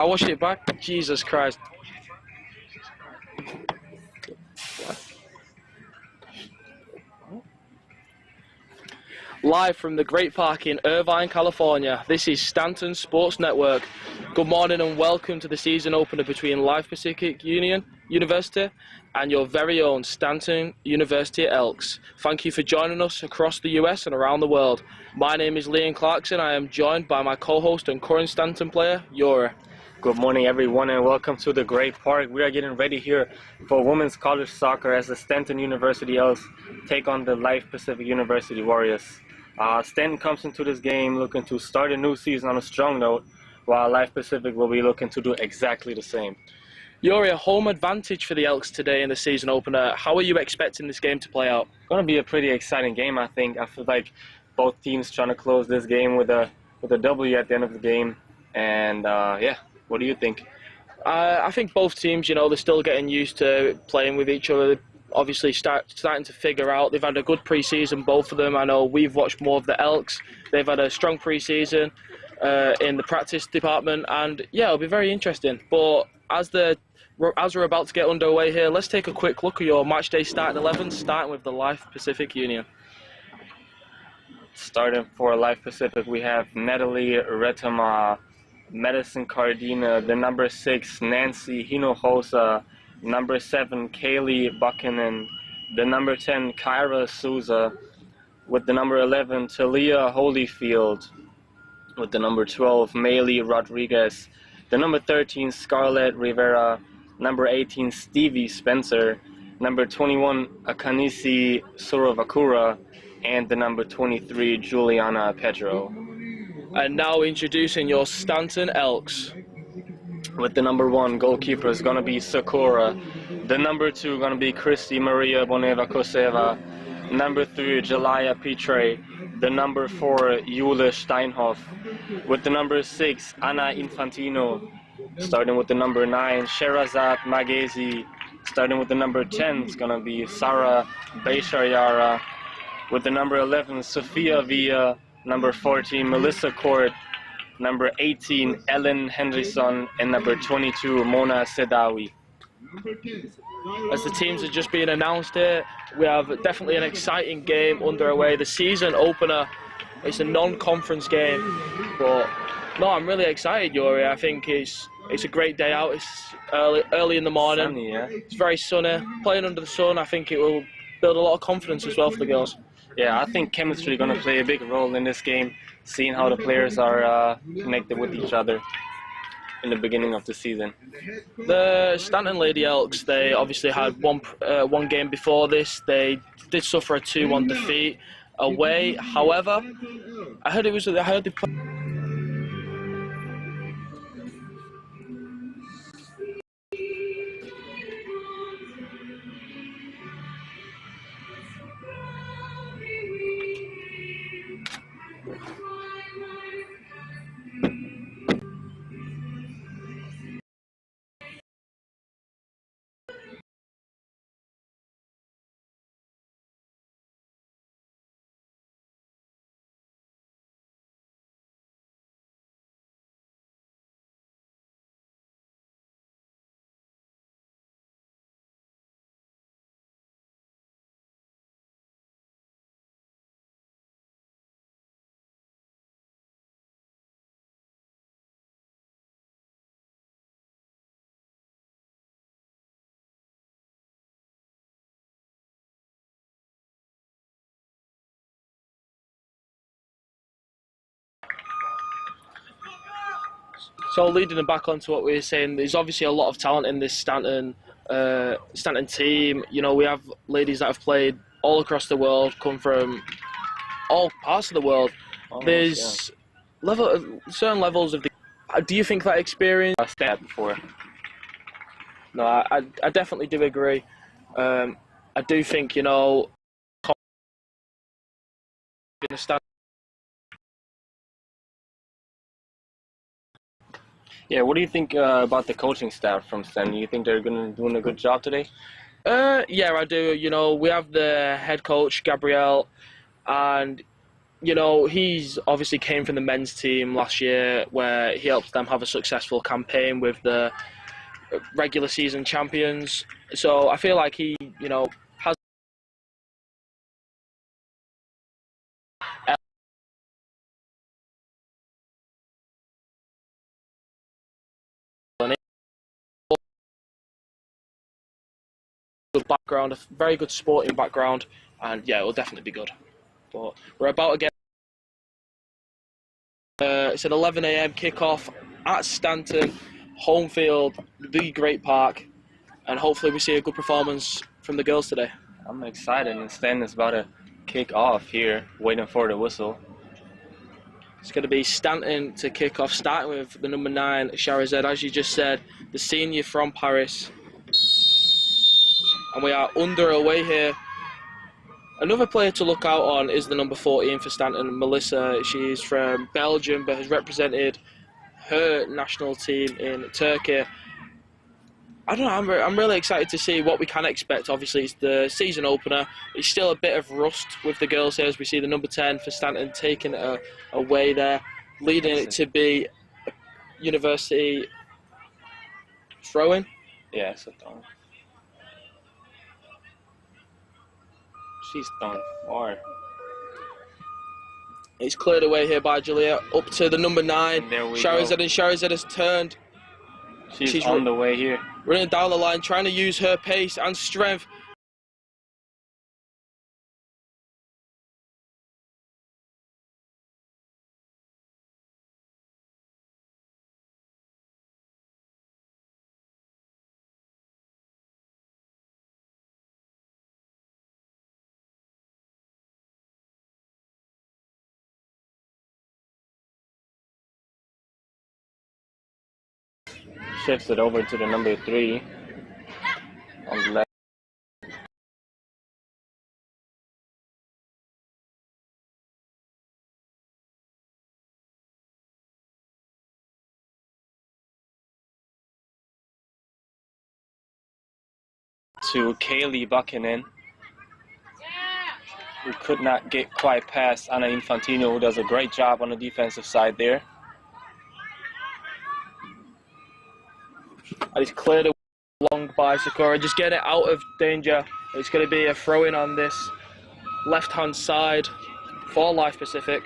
I watched it back. Jesus Christ. Live from the Great Park in Irvine, California, this is Stanton Sports Network. Good morning and welcome to the season opener between Life Pacific Union University and your very own Stanton University Elks. Thank you for joining us across the US and around the world. My name is Liam Clarkson. I am joined by my co-host and current Stanton player, Yura. Good morning, everyone, and welcome to the Great Park. We are getting ready here for women's college soccer as the Stanton University Elks take on the Life Pacific University Warriors. Stanton comes into this game looking to start a new season on a strong note, while Life Pacific will be looking to do exactly the same. Yuri, a home advantage for the Elks today in the season opener. How are you expecting this game to play out? It's going to be a pretty exciting game, I think. I feel like both teams trying to close this game with a W at the end of the game, and yeah. What do you think? I think both teams, they're still getting used to playing with each other. Obviously starting to figure out. They've had a good pre-season, both of them. I know we've watched more of the Elks. They've had a strong pre-season in the practice department, and yeah, it'll be very interesting. But as we're about to get underway here, let's take a quick look at your matchday starting 11, starting with the Life Pacific Union. Starting for Life Pacific, we have Natalie Retama, Madison Cardina, the number 6, Nancy Hinojosa, number 7, Kaylee Buchanan, the number 10, Kyra Souza, with the number 11, Talia Holyfield, with the number 12, Maylee Rodriguez, the number 13, Scarlett Rivera, number 18, Stevie Spencer, number 21, Akanisi Suravakura, and the number 23, Juliana Pedro. And now introducing your Stanton Elks. With the number 1 goalkeeper is going to be Sakura. The number 2 going to be Christy Maria Boneva Koseva. Number 3, Jelaya Pitre. The number 4, Yule Steinhoff. With the number 6, Anna Infantino. Starting with the number 9, Sherazad Magezi. Starting with the number 10 is going to be Sarah Beisharyara. With the number 11, Sofia Villa. Number 14, Melissa Court, number 18, Ellen Henderson, and number 22, Mona Sedawi. As the teams are just being announced here, we have definitely an exciting game underway. The season opener, it's a non-conference game, but no, I'm really excited, Yuri. I think it's a great day out. It's early in the morning. Sunny, yeah? It's very sunny. Playing under the sun, I think it will build a lot of confidence as well for the girls. Yeah, I think chemistry is going to play a big role in this game, seeing how the players are connected with each other in the beginning of the season. The Stanton Lady Elks, they obviously had one game before this. They did suffer a 2-1 defeat away. However, I heard they played. So leading them back onto what we were saying, there's obviously a lot of talent in this Stanton team. We have ladies that have played all across the world, come from all parts of the world. Almost, there's certain levels of the. Do you think that experience? I've stat before. No, I definitely do agree. I do think in the stand. Yeah, what do you think about the coaching staff from Stanton? Do you think they're doing a good job today? Yeah, I do. We have the head coach, Gabrielle, and you know, he's obviously came from the men's team last year where he helped them have a successful campaign with the regular season champions. So I feel like he, you know, has a good background, a very good sporting background, and yeah, it will definitely be good. But we're about to get. It's an 11 a.m. kickoff at Stanton, home field, the Great Park, and hopefully we see a good performance from the girls today. I'm excited, and Stanton's about to kick off here, waiting for the whistle. It's going to be Stanton to kick off, starting with the number 9, Sharazed, as you just said, the senior from Paris. And we are underway here. Another player to look out on is the number 14 for Stanton, Melissa. She's from Belgium, but has represented her national team in Turkey. I don't know, I'm really excited to see what we can expect. Obviously, it's the season opener. It's still a bit of rust with the girls here as we see the number 10 for Stanton taking it away there, leading it to be a university throw-in. Yeah, it's a throw. She's throwing far. It's cleared away here by Julia, up to the number 9, Sharazed, and Sharazed has turned. She's on the way here. Running down the line, trying to use her pace and strength. Shifts it over to the number 3 on the left. To Kaylee Buchanan, who could not get quite past Anna Infantino, who does a great job on the defensive side there. And it's cleared along by Sakura, just getting it out of danger. It's going to be a throw-in on this left-hand side for Life Pacific.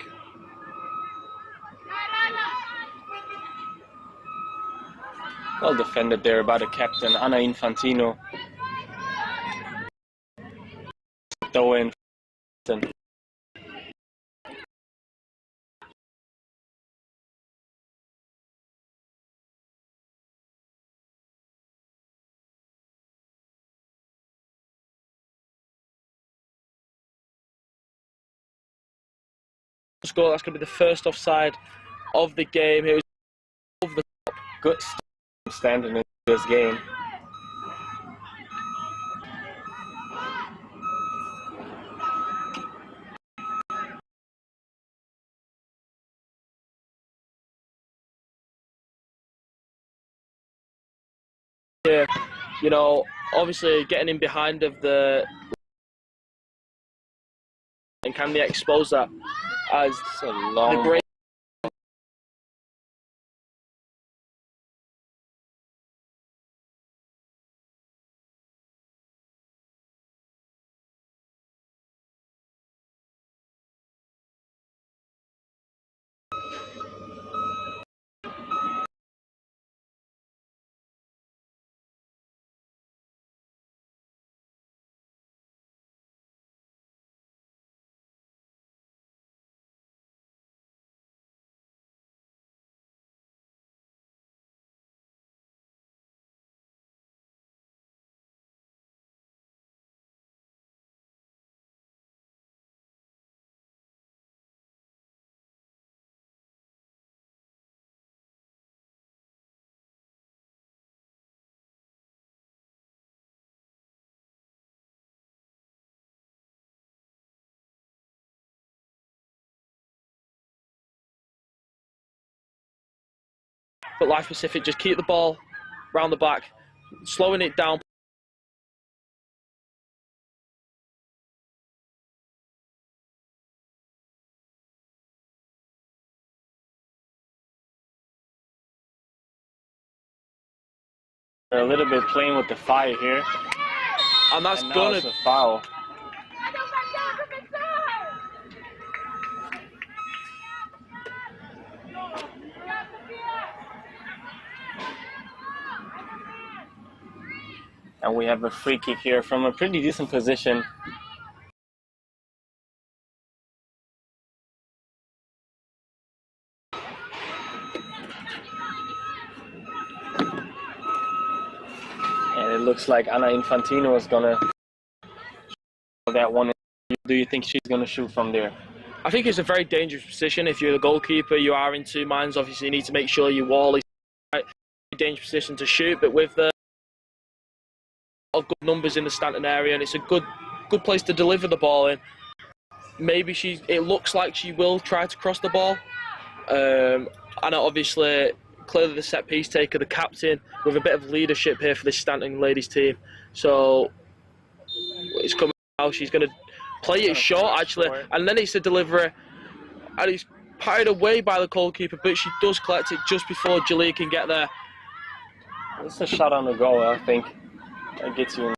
Well defended there by the captain, Anna Infantino. Throw in. Score, that's going to be the first offside of the game. It was over the top. Good standing in this game. Yeah, you know, obviously getting in behind of the, and can they expose that as a long the great. But Life Pacific just keep the ball round the back, slowing it down. They're a little bit playing with the fire here. And that's And now gonna it's a foul. And we have a free kick here from a pretty decent position. And it looks like Anna Infantino is gonna shoot that one. Do you think she's gonna shoot from there? I think it's a very dangerous position. If you're the goalkeeper, you are in two minds. Obviously, you need to make sure your wall is right. Dangerous position to shoot, but with the of good numbers in the Stanton area, and it's a good place to deliver the ball in. Maybe it looks like she will try to cross the ball. And obviously, clearly the set piece taker, the captain, with a bit of leadership here for this Stanton ladies team. So it's coming now. She's going to play it short, actually, and then it's a delivery, and it's parried away by the goalkeeper, but she does collect it just before Jalea can get there. It's a shot on the goal, I think. That gets you in.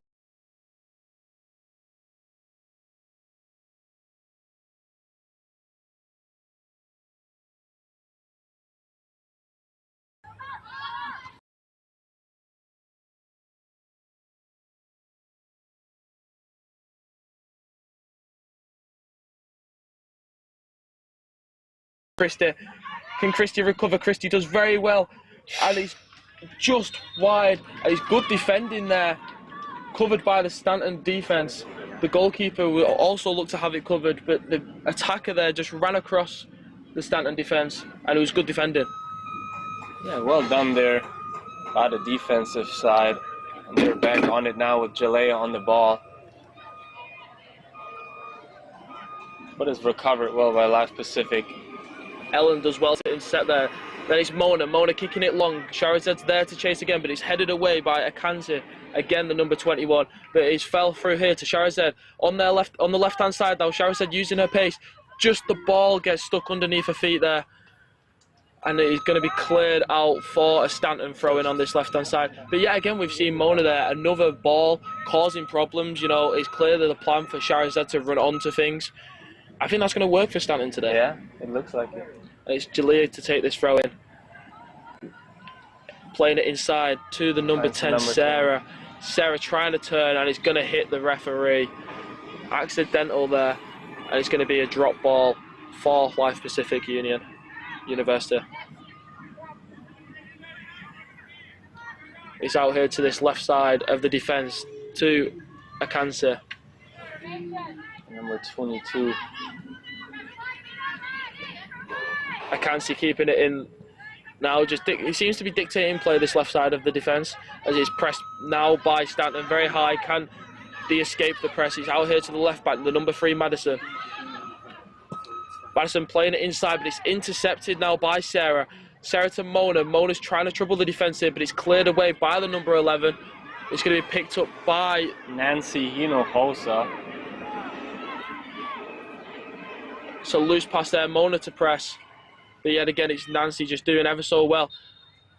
Can Christie recover? Christie does very well, and he's just wide, and he's good defending there, covered by the Stanton defence. The goalkeeper will also look to have it covered, but the attacker there just ran across the Stanton defence, and it was good defending. Yeah, well done there by the defensive side. And they're back on it now with Jalea on the ball. But it's recovered well by Life Pacific. Ellen does well to intercept there. Then it's Mona kicking it long. Shahrazad's there to chase again, but it's headed away by Akansi. Again, the number 21. But it's fell through here to Shahrazad. On the left-hand side, though, Shahrazad using her pace. Just the ball gets stuck underneath her feet there. And it is going to be cleared out for a Stanton throw-in on this left-hand side. But yeah, again, we've seen Mona there. Another ball causing problems. You know, it's clear that the plan for Shahrazad to run onto things. I think that's going to work for Stanton today. Yeah, it looks like it. And it's Jalea to take this throw in. Playing it inside to the number 10, Sarah. 10. Sarah trying to turn, and it's going to hit the referee. Accidental there. And it's going to be a drop ball for Life Pacific University. It's out here to this left side of the defence to Akansi. Number 22. Akansi keeping it in now. He seems to be dictating play this left side of the defence as it's pressed now by Stanton very high. Can they escape the press? He's out here to the left back, the number 3 Madison. Madison playing it inside, but it's intercepted now by Sarah. Sarah to Mona. Mona's trying to trouble the defence here, but it's cleared away by the number 11. It's going to be picked up by Nancy Hinojosa. So loose pass there, Mona to press. But yet again, it's Nancy just doing ever so well.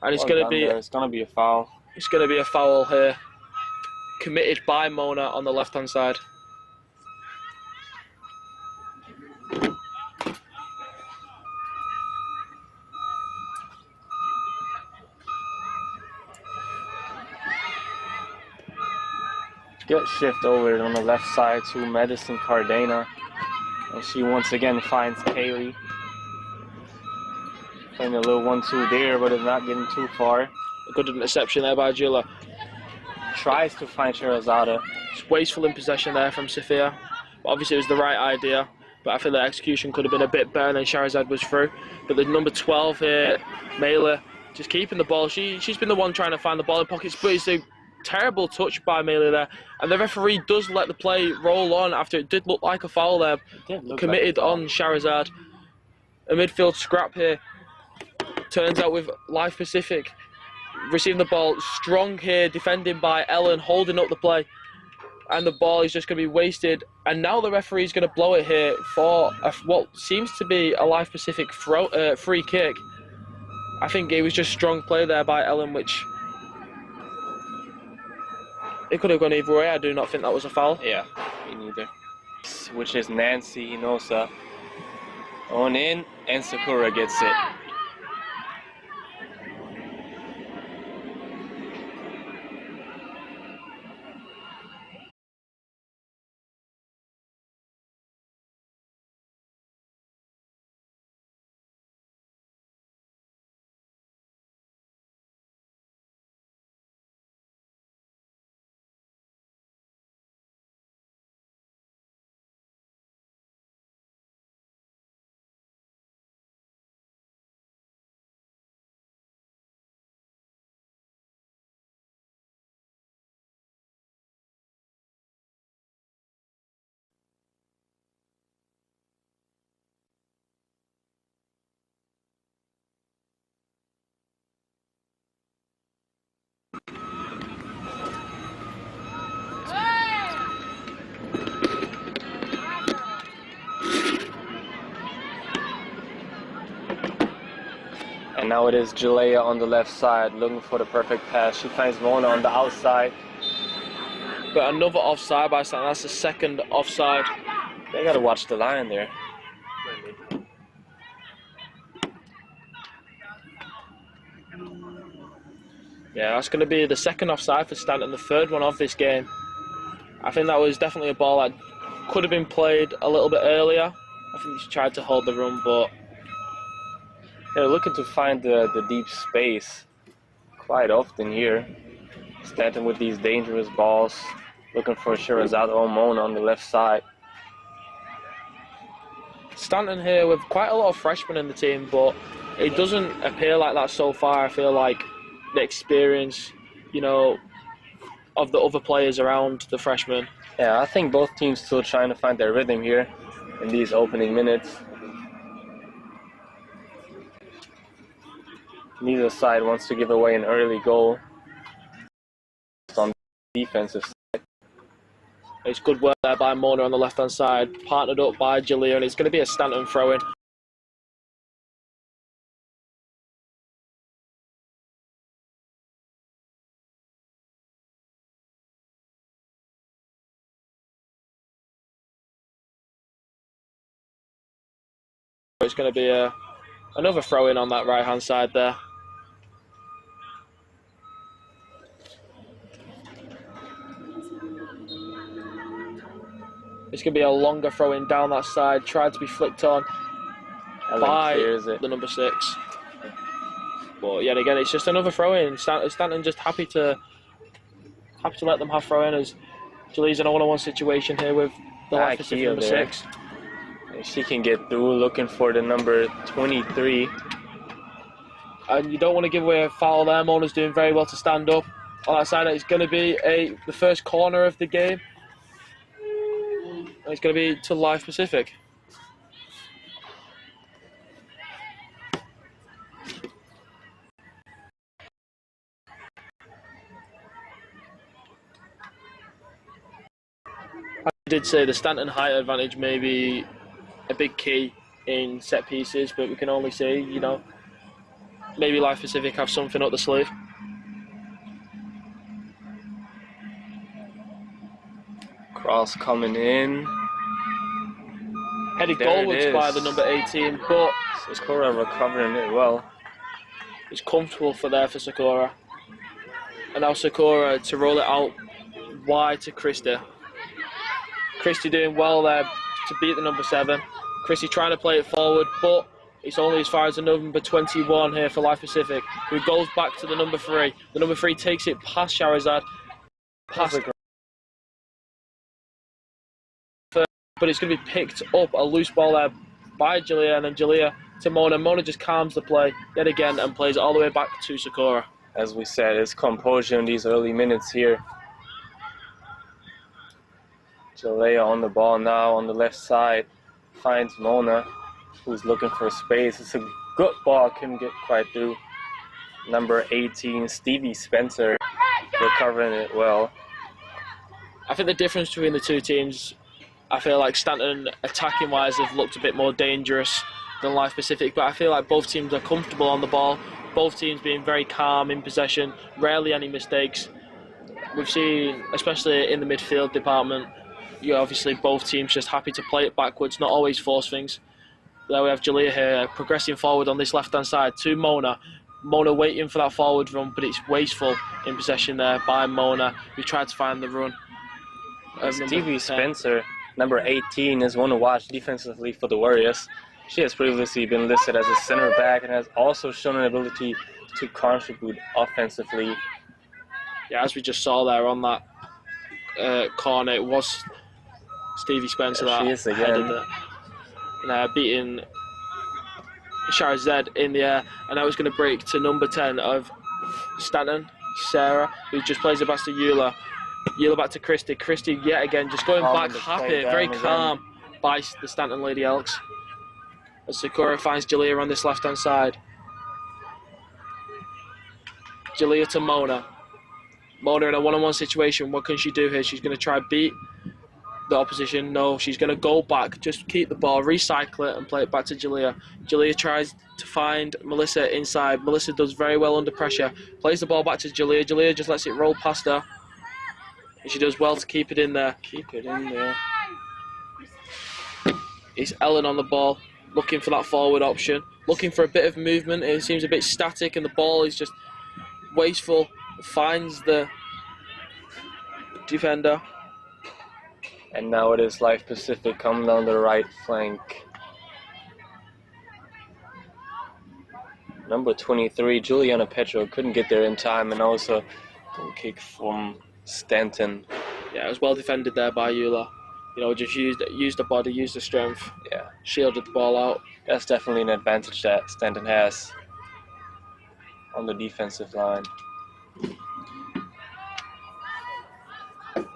And it's going to be... It's going to be a foul. It's going to be a foul here. Committed by Mona on the left-hand side. Good shift over on the left side to Madison Cardena. And she once again finds Kaylee. Playing a little 1-2 there, but it's not getting too far. A good interception there by Gila. Tries to find Sherazada. It's wasteful in possession there from Sophia. But obviously it was the right idea. But I feel the execution could have been a bit better than Shahrazad was through. But the number 12 here, Mela, just keeping the ball. She's been the one trying to find the ball in pockets, but it's a terrible touch by Mela there. And the referee does let the play roll on after it did look like a foul there. Committed on Shahrazad. A midfield scrap here. Turns out with Life Pacific receiving the ball strong here, defending by Ellen, holding up the play, and the ball is just going to be wasted. And now the referee is going to blow it here for what seems to be a Life Pacific free kick. I think it was just strong play there by Ellen, which It could have gone either way. I do not think that was a foul. Yeah, me neither. Which is Nancy Hinosa. On in, and Sakura gets it. And now it is Jalea on the left side, looking for the perfect pass. She finds Mona on the outside. But another offside by Stanton. That's the second offside. They gotta watch the line there. Yeah, that's going to be the second offside for Stanton, the third one of this game. I think that was definitely a ball that could have been played a little bit earlier. I think he tried to hold the run, but they're looking to find the deep space quite often here. Stanton with these dangerous balls, looking for Shirazade or Mona on the left side. Stanton here with quite a lot of freshmen in the team, but it doesn't appear like that so far. I feel like the experience, you know, of the other players around the freshmen. Yeah, I think both teams still trying to find their rhythm here in these opening minutes. Neither side wants to give away an early goal on the defensive side. It's good work there by Mona on the left-hand side, partnered up by Jalea, and it's going to be a Stanton throw-in. It's going to be another throw-in on that right-hand side there. It's going to be a longer throw-in down that side, tried to be flicked on by the number 6. But yet again, it's just another throw-in. Stanton just happy to let them have throw-in, as Jalee's in a one-on-one situation here with the Life Pacific number 6. She can get through, looking for the number 23. And you don't want to give away a foul there. Mona's doing very well to stand up. On that side, it's going to be the first corner of the game. And it's going to be to Life Pacific. I did say the Stanton height advantage may be a big key in set pieces, but we can only say, you know, maybe Life Pacific have something up the sleeve. Cross coming in. Headed goalwards by the number 18, but Sakura recovering it well. It's comfortable for Sakura. And now Sakura to roll it out wide to Christie. Christie doing well there to beat the number 7. Christie trying to play it forward, but it's only as far as the number 21 here for Life Pacific, who goes back to the number 3. The number 3 takes it past Shirazade, but it's going to be picked up, a loose ball there by Jalea, and then Jalea to Mona. Mona just calms the play yet again and plays it all the way back to Sakura. As we said, it's composure in these early minutes here. Jalea on the ball now on the left side, finds Mona, who's looking for space. It's a good ball, couldn't get quite through. Number 18, Stevie Spencer, recovering it well. I think the difference between the two teams, I feel like Stanton, attacking-wise, have looked a bit more dangerous than Life Pacific, but I feel like both teams are comfortable on the ball. Both teams being very calm in possession, rarely any mistakes. we've seen, especially in the midfield department, obviously both teams just happy to play it backwards, not always force things. There we have Jalea here progressing forward on this left-hand side to Mona. Mona waiting for that forward run, but it's wasteful in possession there by Mona, who tried to find the run. Stevie Spencer, number 18, is one to watch defensively for the Warriors. She has previously been listed as a center back and has also shown an ability to contribute offensively. Yeah, as we just saw there on that corner, it was Stevie Spencer that she is again. headed it. Beating Sharazad in the air, and now it's going to break to number 10 of Stanton, Sarah, who just plays it back to Eula. Eula back to Christy. Christy yet again just going back happy, very calm by the Stanton Lady Elks. As Sakura finds Jalea on this left hand side. Jalea to Mona. Mona in a one-on-one situation. What can she do here? She's going to try beat the opposition. No, she's going to go back, just keep the ball, recycle it and play it back to Jalea. Jalea tries to find Melissa inside. Melissa does very well under pressure, plays the ball back to Jalea. Jalea just lets it roll past her, and she does well to keep it in there. Keep it in there. It's Ellen on the ball, looking for that forward option, looking for a bit of movement. It seems a bit static and the ball is just wasteful. Finds the defender. And now it is Life Pacific coming down the right flank. Number 23, Juliana Petro, couldn't get there in time, and also a kick from Stanton. Yeah, it was well defended there by Eula. You know, just used the body, used the strength. Yeah. Shielded the ball out. That's definitely an advantage that Stanton has on the defensive line.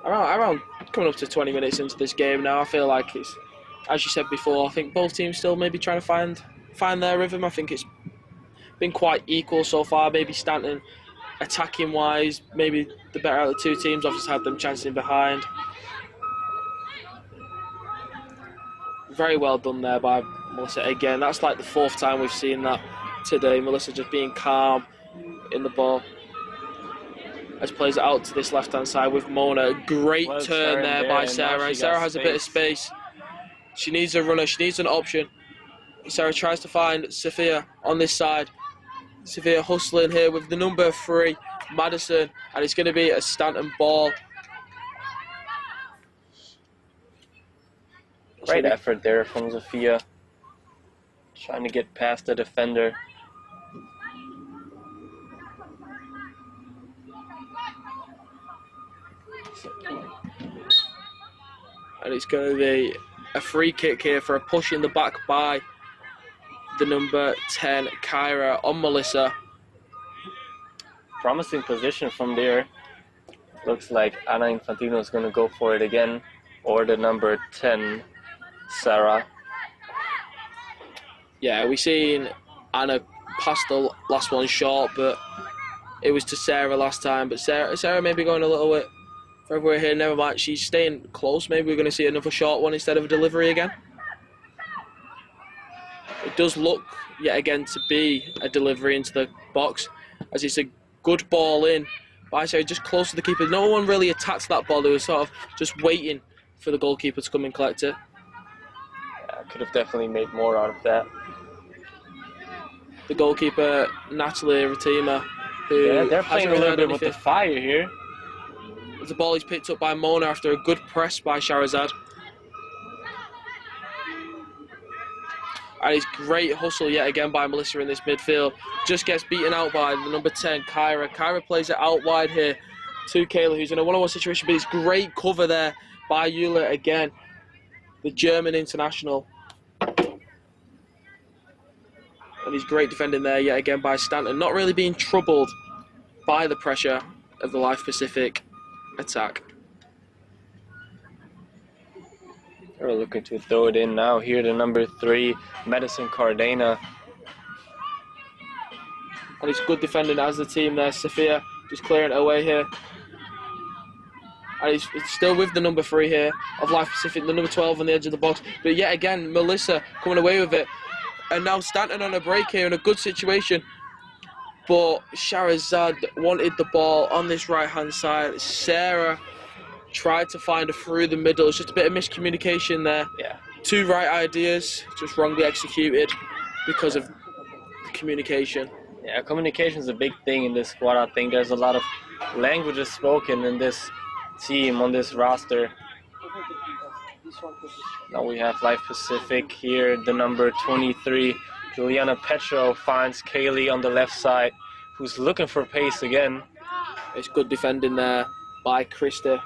Around coming up to 20 minutes into this game now, I feel like it's, as you said before, I think both teams still maybe trying to find their rhythm. I think it's been quite equal so far. Maybe Stanton, attacking wise, maybe the better out of the two teams. Obviously had them chancing behind. Very well done there by Melissa again. That's like the fourth time we've seen that today. Melissa just being calm in the ball. As plays it out to this left-hand side with Mona. Great turn there by Sarah. Sarah has a bit of space. She needs a runner. She needs an option. Sarah tries to find Sophia on this side. Sophia hustling here with the number 3, Madison. And it's going to be a Stanton ball. Great effort there from Sophia. Trying to get past the defender. And it's going to be a free kick here for a push in the back by the number 10, Kyra, on Melissa. Promising position from there. Looks like Anna Infantino is going to go for it again. Or the number 10, Sarah. Yeah, we've seen Anna pass the last one short, but it was to Sarah last time. But Sarah may be going a little bit further away here. Never mind, she's staying close. Maybe we're going to see another short one instead of a delivery again. It does look, yet again, to be a delivery into the box, as it's a good ball in by Sarah, just close to the keeper. No one really attacked that ball. They were sort of just waiting for the goalkeeper to come and collect it. Yeah, could have definitely made more out of that. The goalkeeper, Natalie Ratima, who they're playing a little bit with the fire here. The ball is picked up by Mona after a good press by Sharazad. And it's great hustle yet again by Melissa in this midfield. Just gets beaten out by the number 10, Kyra. Kyra plays it out wide here to Kayla, who's in a one-on-one situation, but it's great cover there by Eula again, the German international. And he's great defending there yet again by Stanton, not really being troubled by the pressure of the Life Pacific attack. They're looking to throw it in now. Here the number 3, Madison Cardena. And it's good defending as the team there. Sophia just clearing it away here. And it's still with the number 3 here of Life Pacific, the number 12 on the edge of the box. But yet again, Melissa coming away with it. And now Stanton on a break here in a good situation. but Shahrazad wanted the ball on this right-hand side. Sarah tried to find her through the middle. It's just a bit of miscommunication there. Yeah. Two right ideas, just wrongly executed because of the communication. Yeah, communication is a big thing in this squad. I think there's a lot of languages spoken in this team, on this roster. Now we have Life Pacific here, the number 23. Juliana Petro finds Kaylee on the left side, who's looking for pace again. It's good defending there by Krista.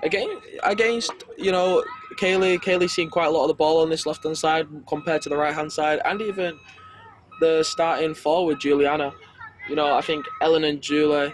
Against, you know, Kaylee's seen quite a lot of the ball on this left-hand side compared to the right-hand side, and even the starting forward, Juliana. You know, I think Ellen and Julie.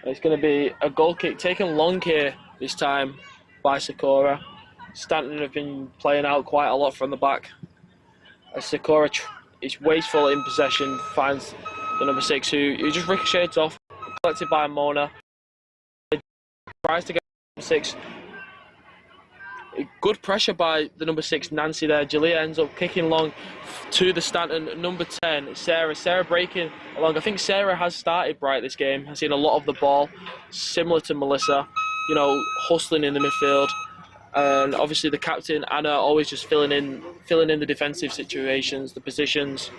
It's going to be a goal kick taken long here this time by Sakura. Stanton have been playing out quite a lot from the back. As Sakura is wasteful in possession, finds the number 6 who just ricochets off, collected by Mona. Tries to get number 6. Good pressure by the number 6 Nancy there. Jalea ends up kicking long to the Stanton number 10 Sarah. Sarah breaking along. I think Sarah has started bright this game. Has seen a lot of the ball, similar to Melissa. You know, hustling in the midfield, and obviously the captain Anna always just filling in the defensive situations, the positions.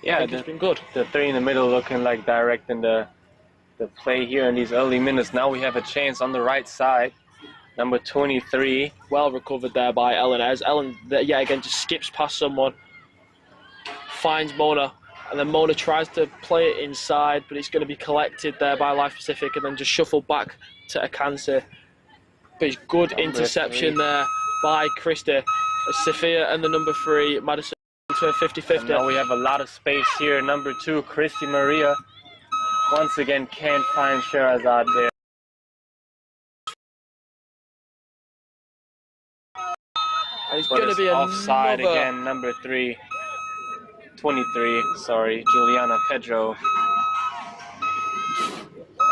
Yeah, it's been good. The 3 in the middle looking like directing the play here in these early minutes. Now we have a chance on the right side. Number 23. Well recovered there by Ellen. As Ellen, yet again, just skips past someone, finds Mona, and then Mona tries to play it inside, but it's going to be collected there by Life Pacific and then just shuffled back to Akanse. But it's good number interception 3 there by Krista. Sophia and the number 3, Madison, to a 50-50. Now we have a lot of space here. Number 2, Christy Maria, once again can't find Sherazad there. And it's going to be offside again. Number 3, 23, sorry, Juliana Pedro.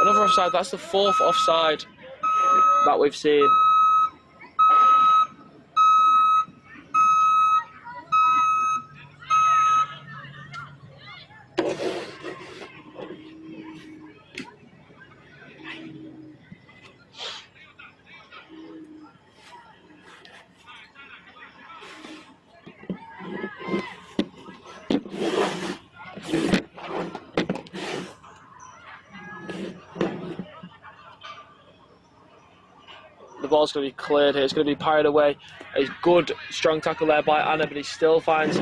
Another offside. That's the 4th offside that we've seen. The ball's going to be cleared here. It's going to be parried away. A good, strong tackle there by Anna, but he still finds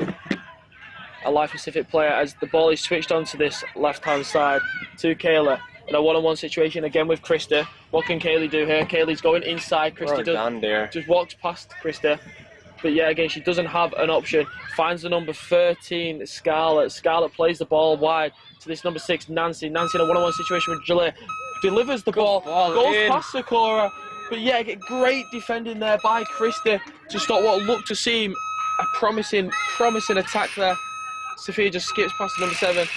a Life Pacific player as the ball is switched onto this left-hand side to Kayla. in a one-on-one situation again with Krista. What can Kaylee do here? Kaylee's going inside. Krista down there. just walks past Krista. But yeah, again, she doesn't have an option. Finds the number 13, Scarlett. Scarlett plays the ball wide to this number 6, Nancy. Nancy in a one-on-one situation with Julia. Delivers the ball, goes past Sakura. But yeah, great defending there by Krista to stop what looked to seem a promising attack there. Sophia just skips past the number 7.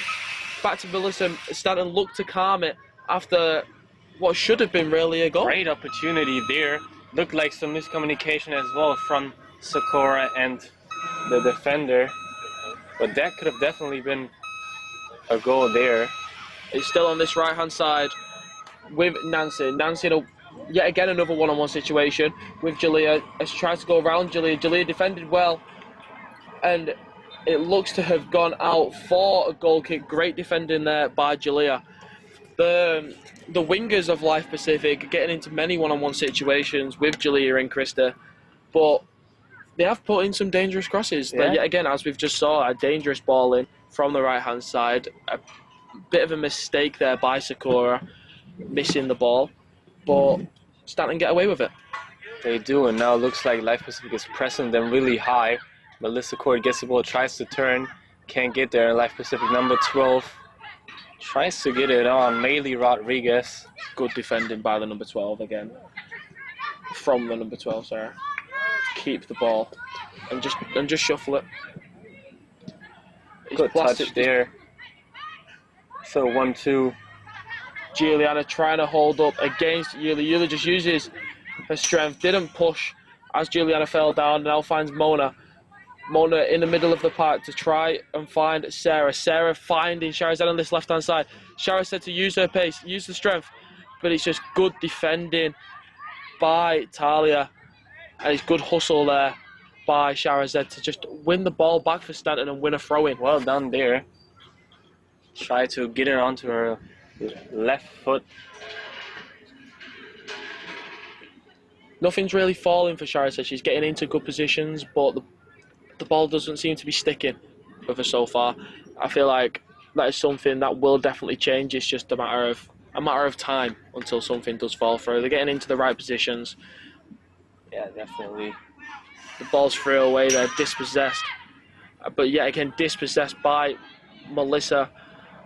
Back to Melissa. Stanton looked to calm it after what should have been really a goal. Great opportunity there. Looked like some miscommunication as well from Sakura and the defender. But that could have definitely been a goal there. It's still on this right-hand side with Nancy. Nancy in a, yet again another one-on-one situation with Julia as she tries to go around Julia. Julia defended well, and it looks to have gone out for a goal kick. Great defending there by Julia. The wingers of Life Pacific are getting into many one-on-one situations with Julia and Krista, but they have put in some dangerous crosses. Yeah. Yet again, as we've just saw, a dangerous ball in from the right-hand side. A bit of a mistake there by Sakura, missing the ball, but Stanton get away with it. They do, and now it looks like Life Pacific is pressing them really high. Melissa Cord gets the ball, tries to turn, can't get there. Life Pacific number 12 tries to get it on. Maylee Rodriguez. Good defending by the number 12 again. From the number 12, sorry. Keep the ball and just shuffle it. Good touch there. So 1-2. Juliana trying to hold up against Yuli. Yuli just uses her strength, didn't push as Juliana fell down, now finds Mona. Mona in the middle of the park to try and find Sarah. Sarah finding Shahrazad on this left-hand side. Shahrazad to use her pace, use the strength, but it's just good defending by Talia. And it's good hustle there by Shahrazad to just win the ball back for Stanton and win a throw-in. Well done there. Try to get it onto her left foot. Nothing's really falling for Shahrazad. She's getting into good positions, but the ball doesn't seem to be sticking with her so far. I feel like that is something that will definitely change. It's just a matter of time until something does fall through. They're getting into the right positions. Yeah, definitely. The ball's thrown away there, dispossessed. But yet again, dispossessed by Melissa.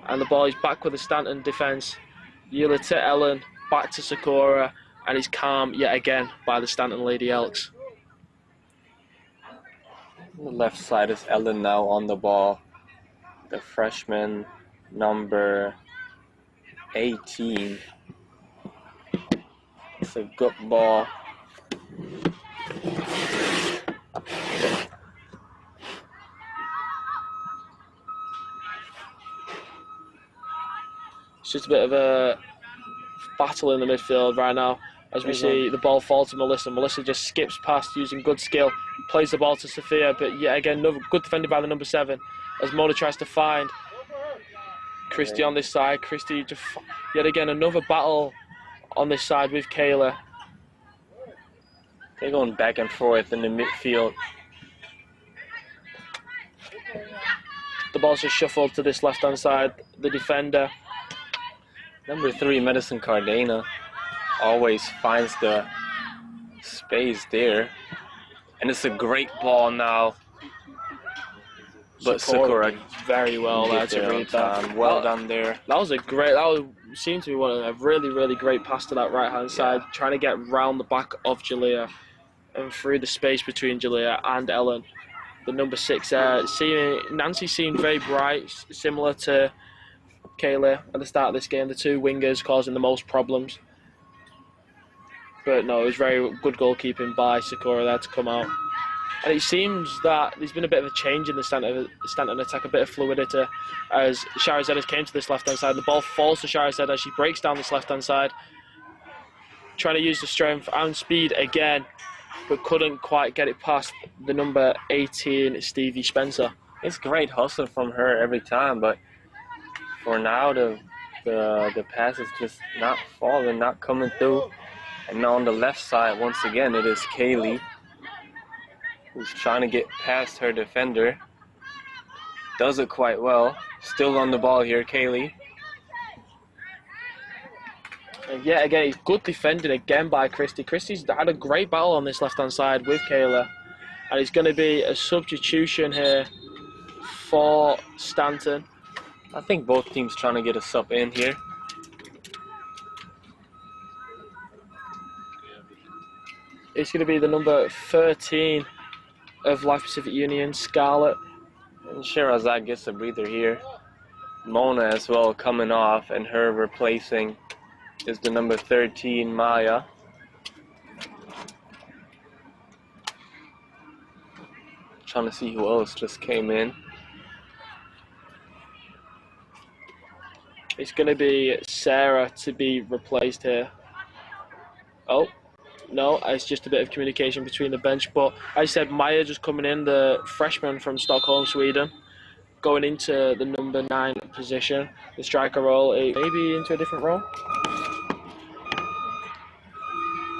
And the ball is back with the Stanton defence. Eula to Ellen, back to Sakura. And he's calm yet again by the Stanton Lady Elks. On the left side is Ellen now on the ball. The freshman number 18. It's a good ball. It's just a bit of a battle in the midfield right now as we see the ball fall to Melissa. Melissa just skips past using good skill, plays the ball to Sophia, but yet again, another good defended by the number 7 as Mona tries to find Christy on this side. Christy just yet again another battle on this side with Kayla. They're going back and forth in the midfield. The ball's just shuffled to this left-hand side. The defender. Number 3, Madison Cardena, always finds the space there. And it's a great ball now. But Sakura very well there to read that. Well done there. That seemed to be a really great pass to that right-hand side, trying to get round the back of Julia and through the space between Julia and Ellen. The number 6 Nancy seemed very bright, similar to Kayla at the start of this game. The two wingers causing the most problems. But no, it was very good goalkeeping by Sakura there to come out. And it seems that there's been a bit of a change in the Stanton attack, a bit of fluidity as Shahrazad has came to this left-hand side. The ball falls to Shahrazad as she breaks down this left-hand side, trying to use the strength and speed again, but couldn't quite get it past the number 18, Stevie Spencer. It's great hustle from her every time, but for now the pass is just not falling, not coming through. And now on the left side, once again, it is Kaylee, who's trying to get past her defender. Does it quite well. Still on the ball here, Kaylee. And yet again, it's good defending again by Christie. Christie's had a great battle on this left-hand side with Kayla. And it's going to be a substitution here for Stanton. I think both teams trying to get a sub in here. It's going to be the number 13 of Life Pacific Union, Scarlett. And Sherazad gets a breather here. Mona as well coming off, and her replacing is the number 13, Maya. Trying to see who else just came in. It's going to be Sarah to be replaced here. Oh, no, it's just a bit of communication between the bench. But I said Maya just coming in, the freshman from Stockholm, Sweden, going into the number 9 position, the striker role, maybe into a different role.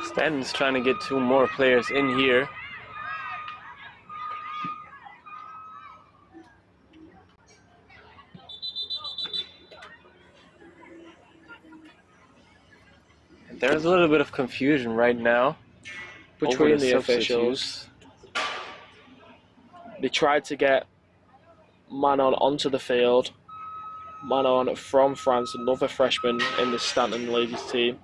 Stanton's trying to get 2 more players in here. There's a little bit of confusion right now between the officials. They tried to get Manon onto the field. Manon from France, another freshman in the Stanton ladies team.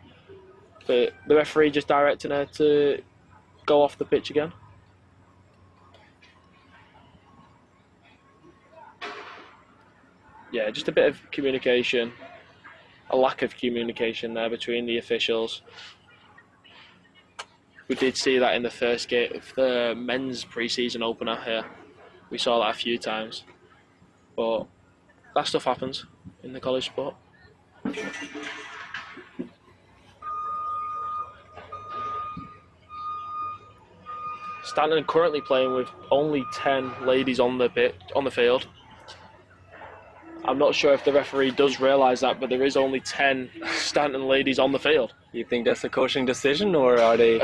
But the referee just directing her to go off the pitch again. Yeah, just a bit of communication. A lack of communication there between the officials. We did see that in the first game of the men's pre-season opener here. We saw that a few times. But that stuff happens in the college sport. Stanton currently playing with only 10 ladies on the field. I'm not sure if the referee does realise that, but there is only 10 Stanton ladies on the field. You think that's a coaching decision, or are they?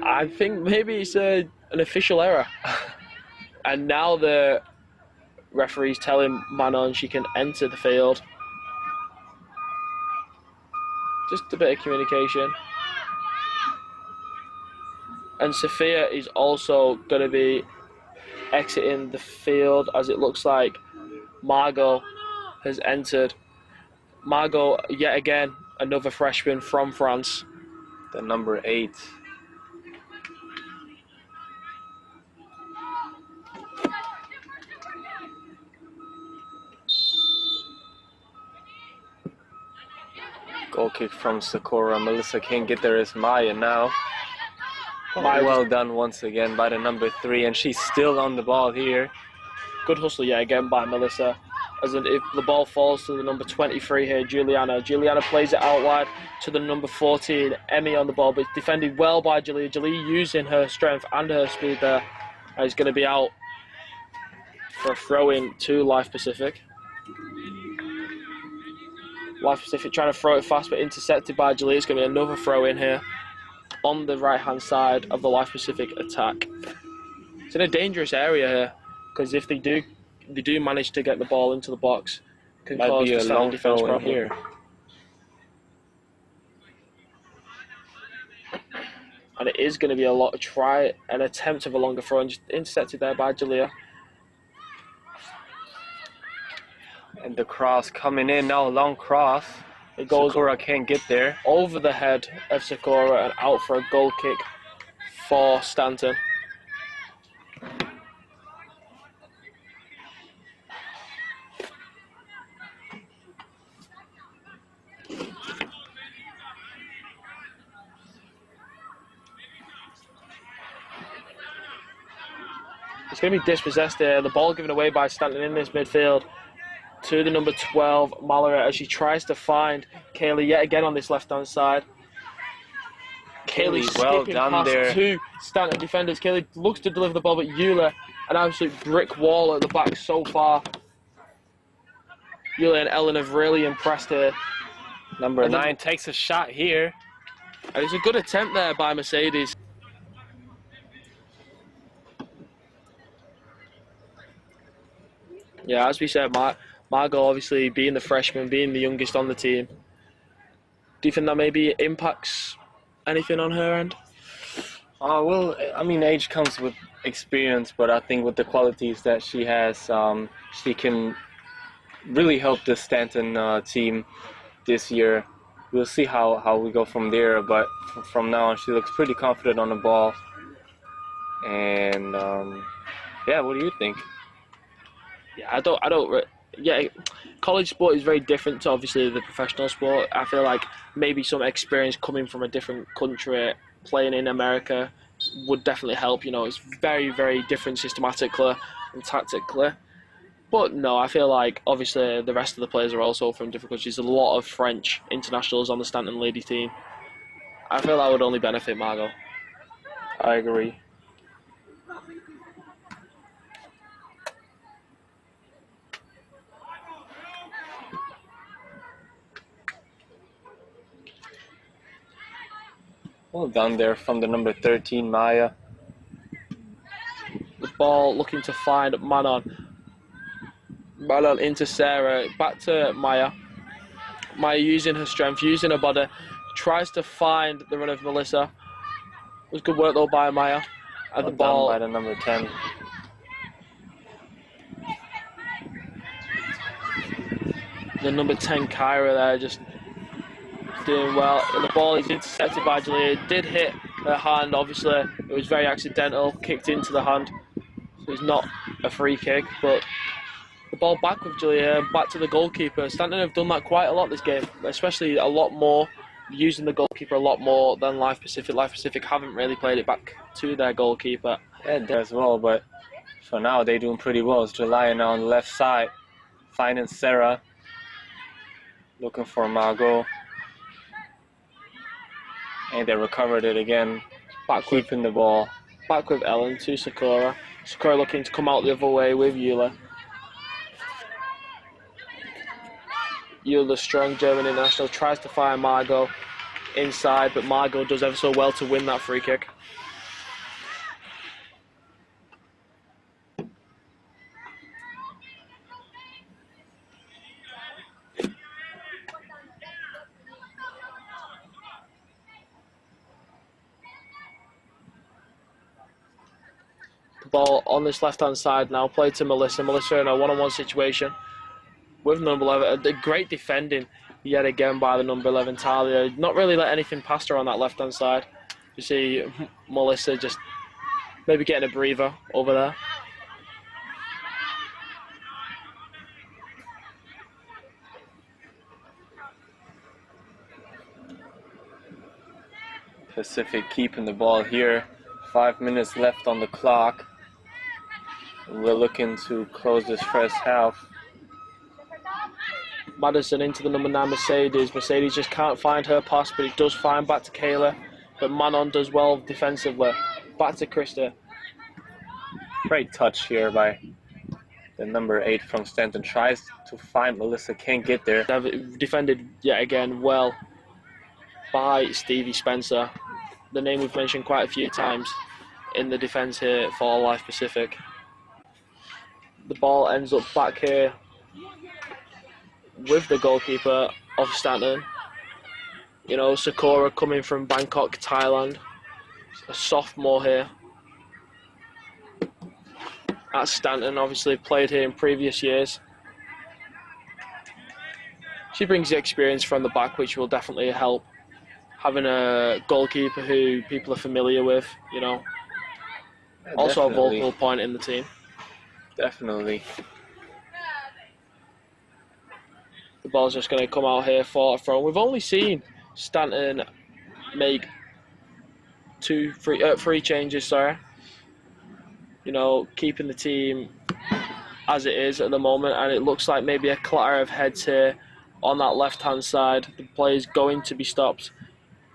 I think maybe it's an official error. And now the referee's telling Manon she can enter the field. Just a bit of communication. And Sophia is also going to be exiting the field, as it looks like Margot has entered. Margot, yet again, another freshman from France. The number 8. Goal kick from Sakura. Melissa can't get there as Maya now. Well done once again by the number 3, and she's still on the ball here. Good hustle, yeah, again by Melissa. As if the ball falls to the number 23 here, Juliana. Juliana plays it out wide to the number 14, Emmy on the ball, but it's defended well by Jalea. Jalea using her strength and her speed there. Is going to be out for a throw-in to Life Pacific. Life Pacific trying to throw it fast, but intercepted by Jalea. It's going to be another throw-in here on the right-hand side of the Life Pacific attack. It's in a dangerous area here, because if they do manage to get the ball into the box, it can cause a long defense problem here. And it is going to be an attempt of a longer throw, and just intercepted there by Jalea. And the cross coming in now, long cross. It goes Sakura can't get there. Over the head of Sakura and out for a goal kick for Stanton. It's going to be dispossessed there. The ball given away by Stanton in this midfield to the number 12, Mallory, as she tries to find Kaylee yet again on this left-hand side. Kaylee well skipping done past there. 2 Stanton defenders. Kaylee looks to deliver the ball, but Eula, an absolute brick wall at the back so far. Eula and Ellen have really impressed here. Number 9 takes a shot here. And it's a good attempt there by Mercedes. Yeah, as we said, Margot obviously being the freshman, being the youngest on the team, Do you think that maybe impacts anything on her end? Well, I mean, age comes with experience, but I think with the qualities that she has, she can really help the Stanton team this year. We'll see how we go from there, but from now on, she looks pretty confident on the ball. And yeah, what do you think? Yeah, yeah, college sport is very different to obviously the professional sport. I feel like maybe some experience coming from a different country, playing in America, would definitely help. You know, it's very, very different systematically and tactically. But no, I feel like obviously the rest of the players are also from different countries. There's a lot of French internationals on the Stanton lady team. I feel that would only benefit Margot. I agree. Well done there from the number 13, Maya. The ball looking to find Manon. Manon into Sarah. Back to Maya. Maya using her strength, using her body. Tries to find the run of Melissa. It was good work though by Maya. And Well the ball done by the number 10. the number 10 Kyra there just doing well. And the ball is intercepted by Julia. It did hit her hand, obviously. It was very accidental, kicked into the hand. So it's not a free kick, but the ball back with Julia, back to the goalkeeper. Stanton have done that quite a lot this game, especially a lot more, using the goalkeeper a lot more than Life Pacific. Life Pacific haven't really played it back to their goalkeeper. Yeah, there as well, but for now they're doing pretty well. It's Julia now on the left side, finding Sarah, looking for Margot. And they recovered it again, keeping the ball. Back with Ellen to Sakura. Sakura looking to come out the other way with Eula. Eula, strong German international, tries to find Margot inside, but Margot does ever so well to win that free kick. The ball on this left-hand side now, played to Melissa. Melissa in a one-on-one situation with number 11. A great defending yet again by the number 11, Talia. Not really let anything past her on that left-hand side. You see Melissa just maybe getting a breather over there. Pacific keeping the ball here. 5 minutes left on the clock. We're looking to close this first half. Madison into the number 9, Mercedes. Mercedes just can't find her pass, but it does find back to Kayla. But Manon does well defensively. Back to Krista. Great touch here by the number 8 from Stanton. Tries to find Melissa, can't get there. Defended yet again well by Stevie Spencer. The name we've mentioned quite a few times in the defence here for Life Pacific. The ball ends up back here with the goalkeeper of Stanton. You know, Sakura coming from Bangkok, Thailand. A sophomore here at Stanton, obviously played here in previous years. She brings the experience from the back, which will definitely help. Having a goalkeeper who people are familiar with, you know. Yeah, also definitely. a vocal point in the team. Definitely. The ball's just going to come out here for a throw. We've only seen Stanton make three changes, sorry. You know, keeping the team as it is at the moment, and it looks like maybe a clatter of heads here on that left-hand side. The play is going to be stopped.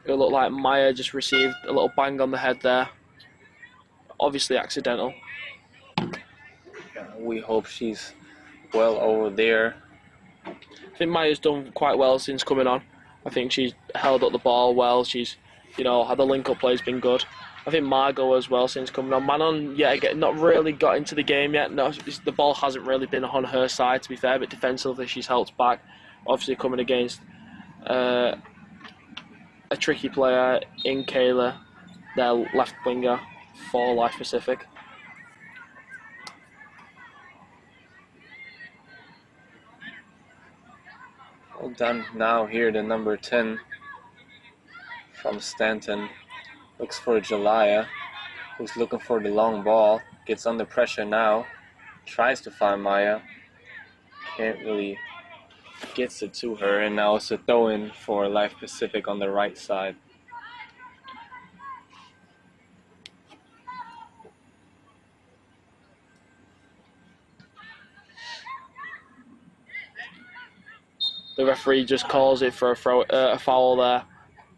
It looked like Maya just received a little bang on the head there. Obviously accidental. We hope she's well over there. I think Maya's done quite well since coming on. I think she's held up the ball well. She's, you know, had the link-up play has been good. I think Margot as well since coming on. Manon, yeah, again, not really got into the game yet. No, the ball hasn't really been on her side, to be fair, but defensively she's helped back. Obviously coming against a tricky player in Kayla, their left winger for Life Pacific. Well done now here, the number 10 from Stanton. Looks for Jalaya, who's looking for the long ball. Gets under pressure now. Tries to find Maya. Can't really gets it to her, and now it's a throw-in for Life Pacific on the right side. The referee just calls it for a foul there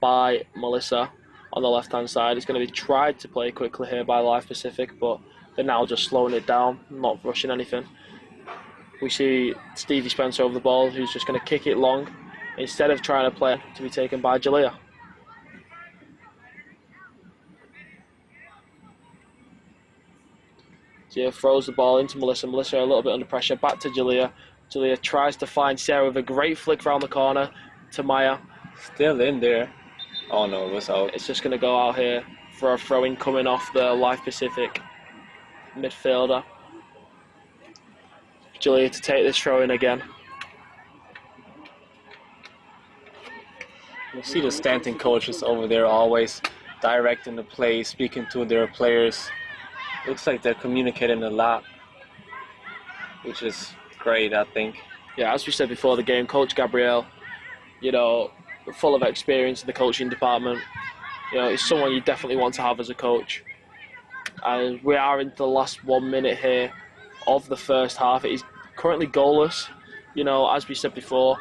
by Melissa on the left-hand side. It's going to be tried to play quickly here by Life Pacific, but they're now just slowing it down, not rushing anything. We see Stevie Spencer over the ball, who's just going to kick it long instead of trying to play to be taken by Jalea. Jalea throws the ball into Melissa. Melissa a little bit under pressure, back to Jalea. Jalea tries to find Sarah with a great flick around the corner to Maya. Still in there. Oh no, it was out. It's just going to go out here for a throw-in coming off the Life Pacific midfielder. Jalea to take this throw-in again. You see the Stanton coaches over there always directing the play, speaking to their players. Looks like they're communicating a lot, which is great, I think. Yeah, as we said before the game, Coach Gabrielle, full of experience in the coaching department. He's someone you definitely want to have as a coach. And we are into the last 1 minute here of the first half. It is currently goalless. As we said before,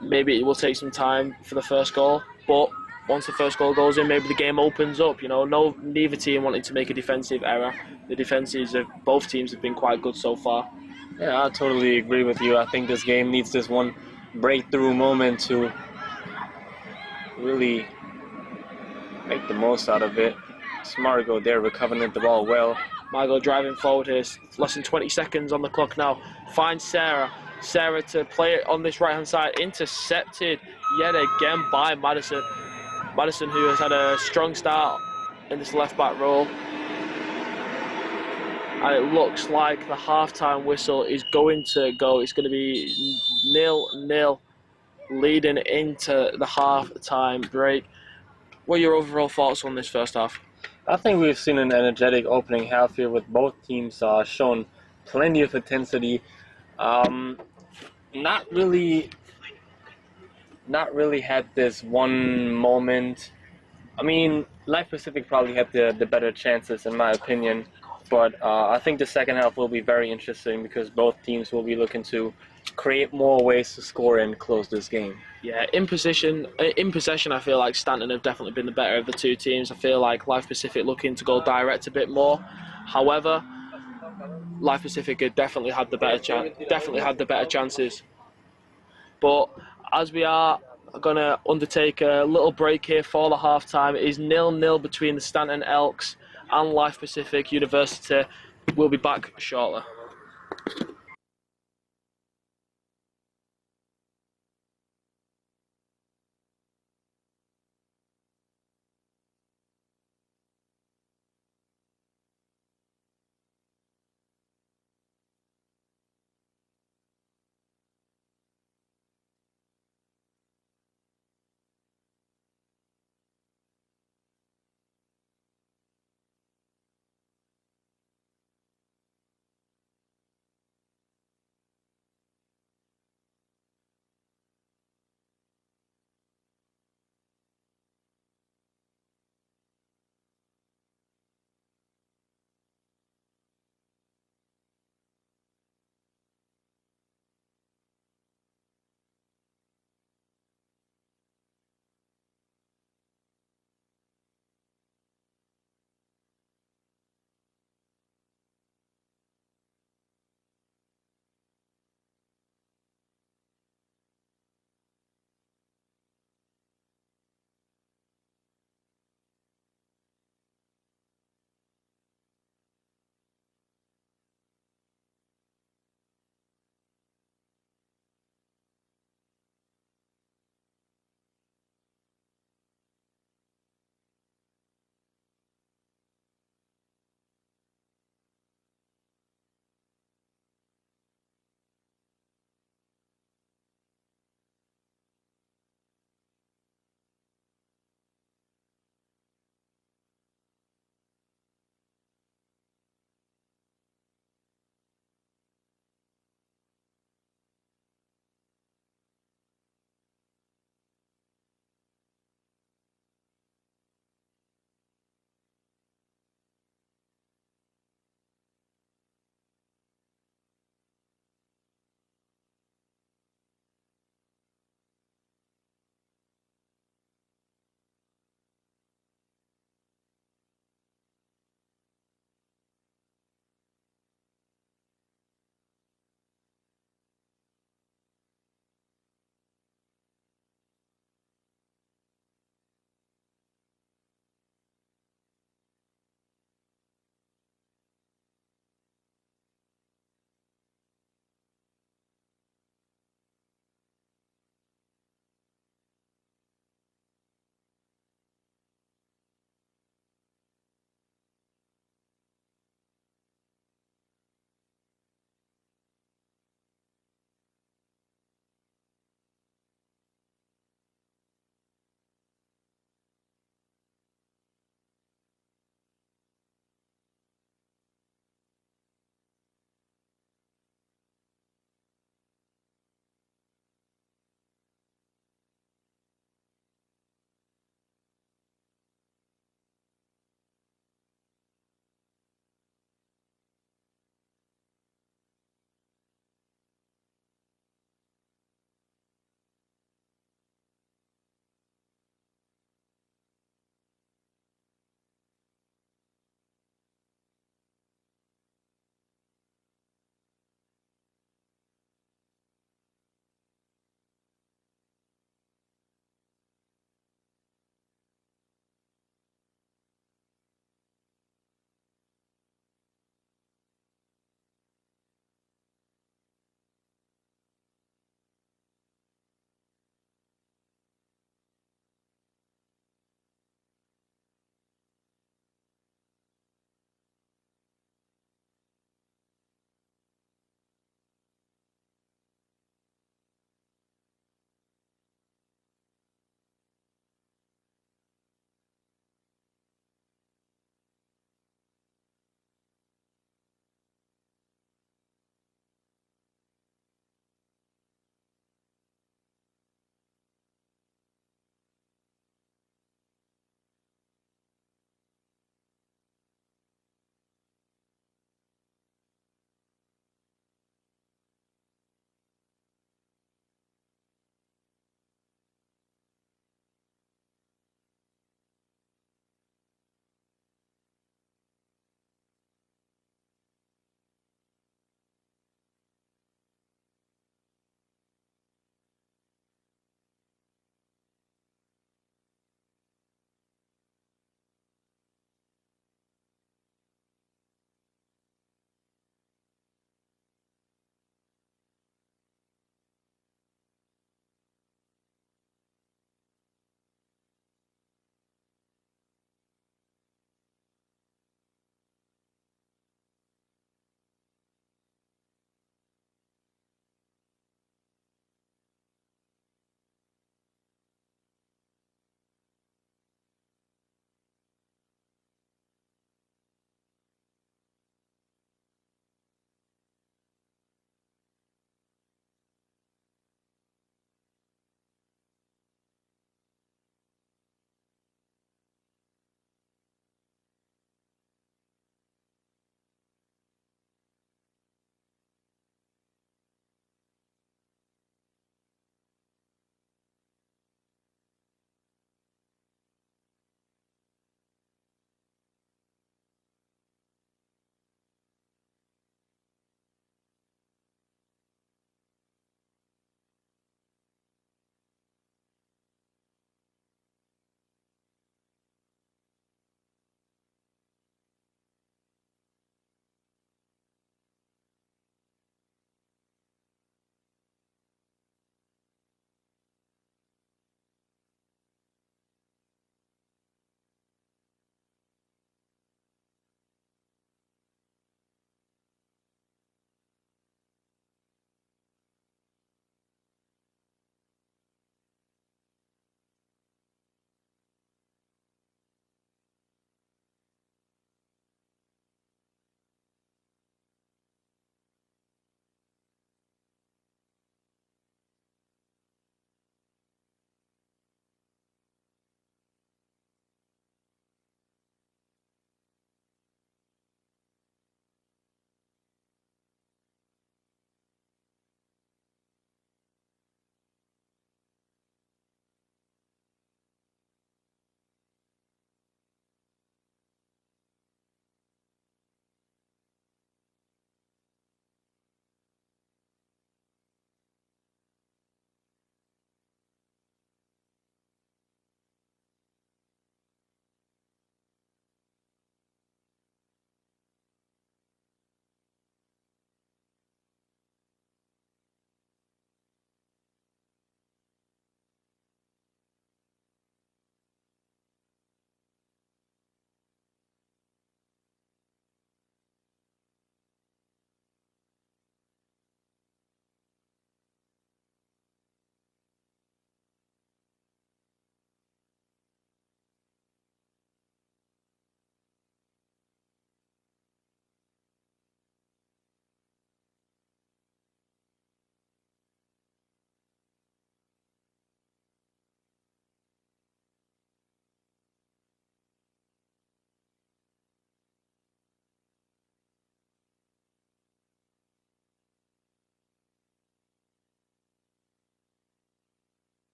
maybe it will take some time for the first goal, but once the first goal goes in, maybe the game opens up. Neither team wanting to make a defensive error. The defenses of both teams have been quite good so far. Yeah, I totally agree with you. I think this game needs this one breakthrough moment to really make the most out of it. Margot there recovering the ball well. Margot driving forward here. Less than 20 seconds on the clock now. Finds Sarah. Sarah to play it on this right-hand side. Intercepted yet again by Madison. Madison, who has had a strong start in this left-back role. And it looks like the half-time whistle is going to go. It's going to be 0-0 leading into the half-time break. What are your overall thoughts on this first half? I think we've seen an energetic opening half here with both teams showing plenty of intensity. Not really had this one moment. I mean, Life Pacific probably had the better chances in my opinion, but I think the second half will be very interesting because both teams will be looking to create more ways to score and close this game. Yeah, in possession, I feel like Stanton have definitely been the better of the two teams. I feel like Life Pacific looking to go direct a bit more. However, Life Pacific had definitely had the better chances. But as we are going to undertake a little break here for the half-time, it is 0-0 between the Stanton Elks and Life Pacific University. We'll be back shortly.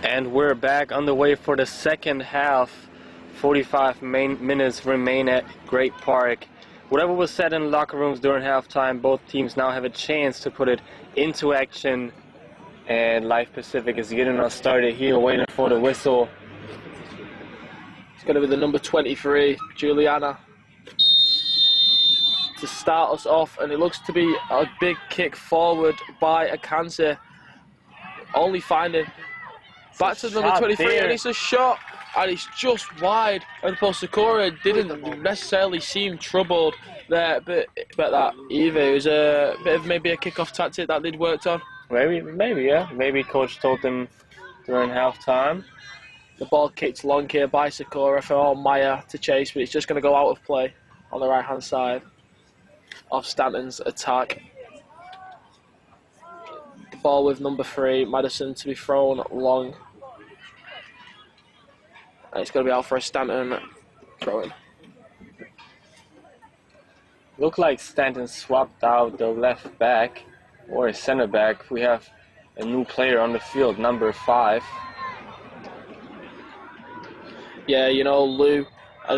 And we're back on the way for the second half. 45 minutes remain at Great Park. Whatever was said in locker rooms during halftime, both teams now have a chance to put it into action. And Life Pacific is getting us started here, waiting for the whistle. It's going to be the number 23, Juliana, to start us off. And it looks to be a big kick forward by Akanse. Only finding back to the number 23, there. And it's a shot. And it's just wide, and Sakura didn't necessarily seem troubled there, but that either it was a bit of maybe a kick-off tactic that they'd worked on. Maybe, yeah. Maybe coach told them during halftime. The ball kicked long here by Sakura for Maya to chase, but it's just going to go out of play on the right-hand side of Stanton's attack. The ball with number 3, Madison, to be thrown long. And it's going to be out for a Stanton throw-in. Look like Stanton swapped out the left back or a center back. We have a new player on the field, number 5. Yeah, you know, Lou, a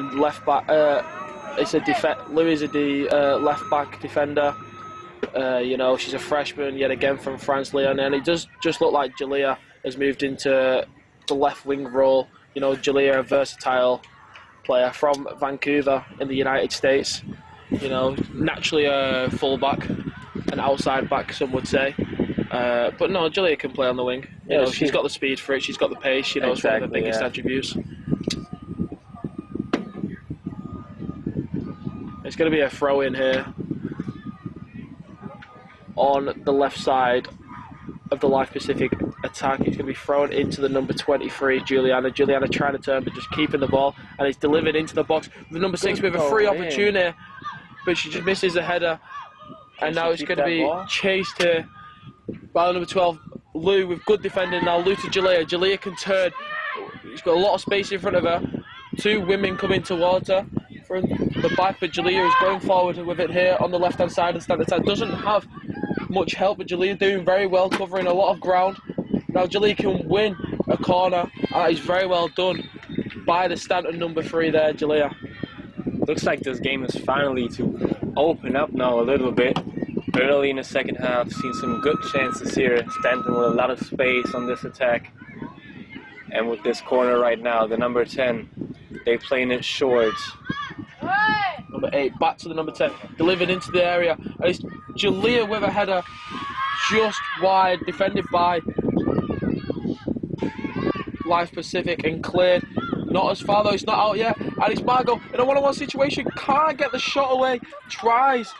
left back. Lou is a left back defender. You know, she's a freshman yet again from France, Lyon, and it does just look like Jalea has moved into the left wing role. You know, Jalea, a versatile player from Vancouver in the United States. You know, naturally a fullback, an outside back, some would say. But no, Jalea can play on the wing. You know, she's got the speed for it. She's got the pace. You know, it's one of the biggest attributes. It's going to be a throw in here on the left side of the Life Pacific attack. He's going to be thrown into the number 23, Juliana. Juliana trying to turn, but just keeping the ball, and it's delivered into the box. The number 6 with a free opportunity, but she just misses the header, and now it's going to be chased here by the number 12, Lou, with good defending now. Lou to Jalea. Jalea can turn. She's got a lot of space in front of her. 2 women coming towards her from the back, but Jalea is going forward with it here on the left-hand side of the Stanton attack. Doesn't have much help, but Jalea doing very well, covering a lot of ground. Now Jalea can win a corner. That is very well done by the Stanton number 3 there, Jalea. Looks like this game is finally to open up now a little bit. Early in the second half, seen some good chances here. Stanton with a lot of space on this attack. And with this corner right now, the number 10, they playing it short. Number 8, back to the number 10, delivered into the area. And it's Jalea with a header just wide, defended by Life Pacific and cleared. Not as far though, it's not out yet. And it's Margot in a one-on-one situation, can't get the shot away, tries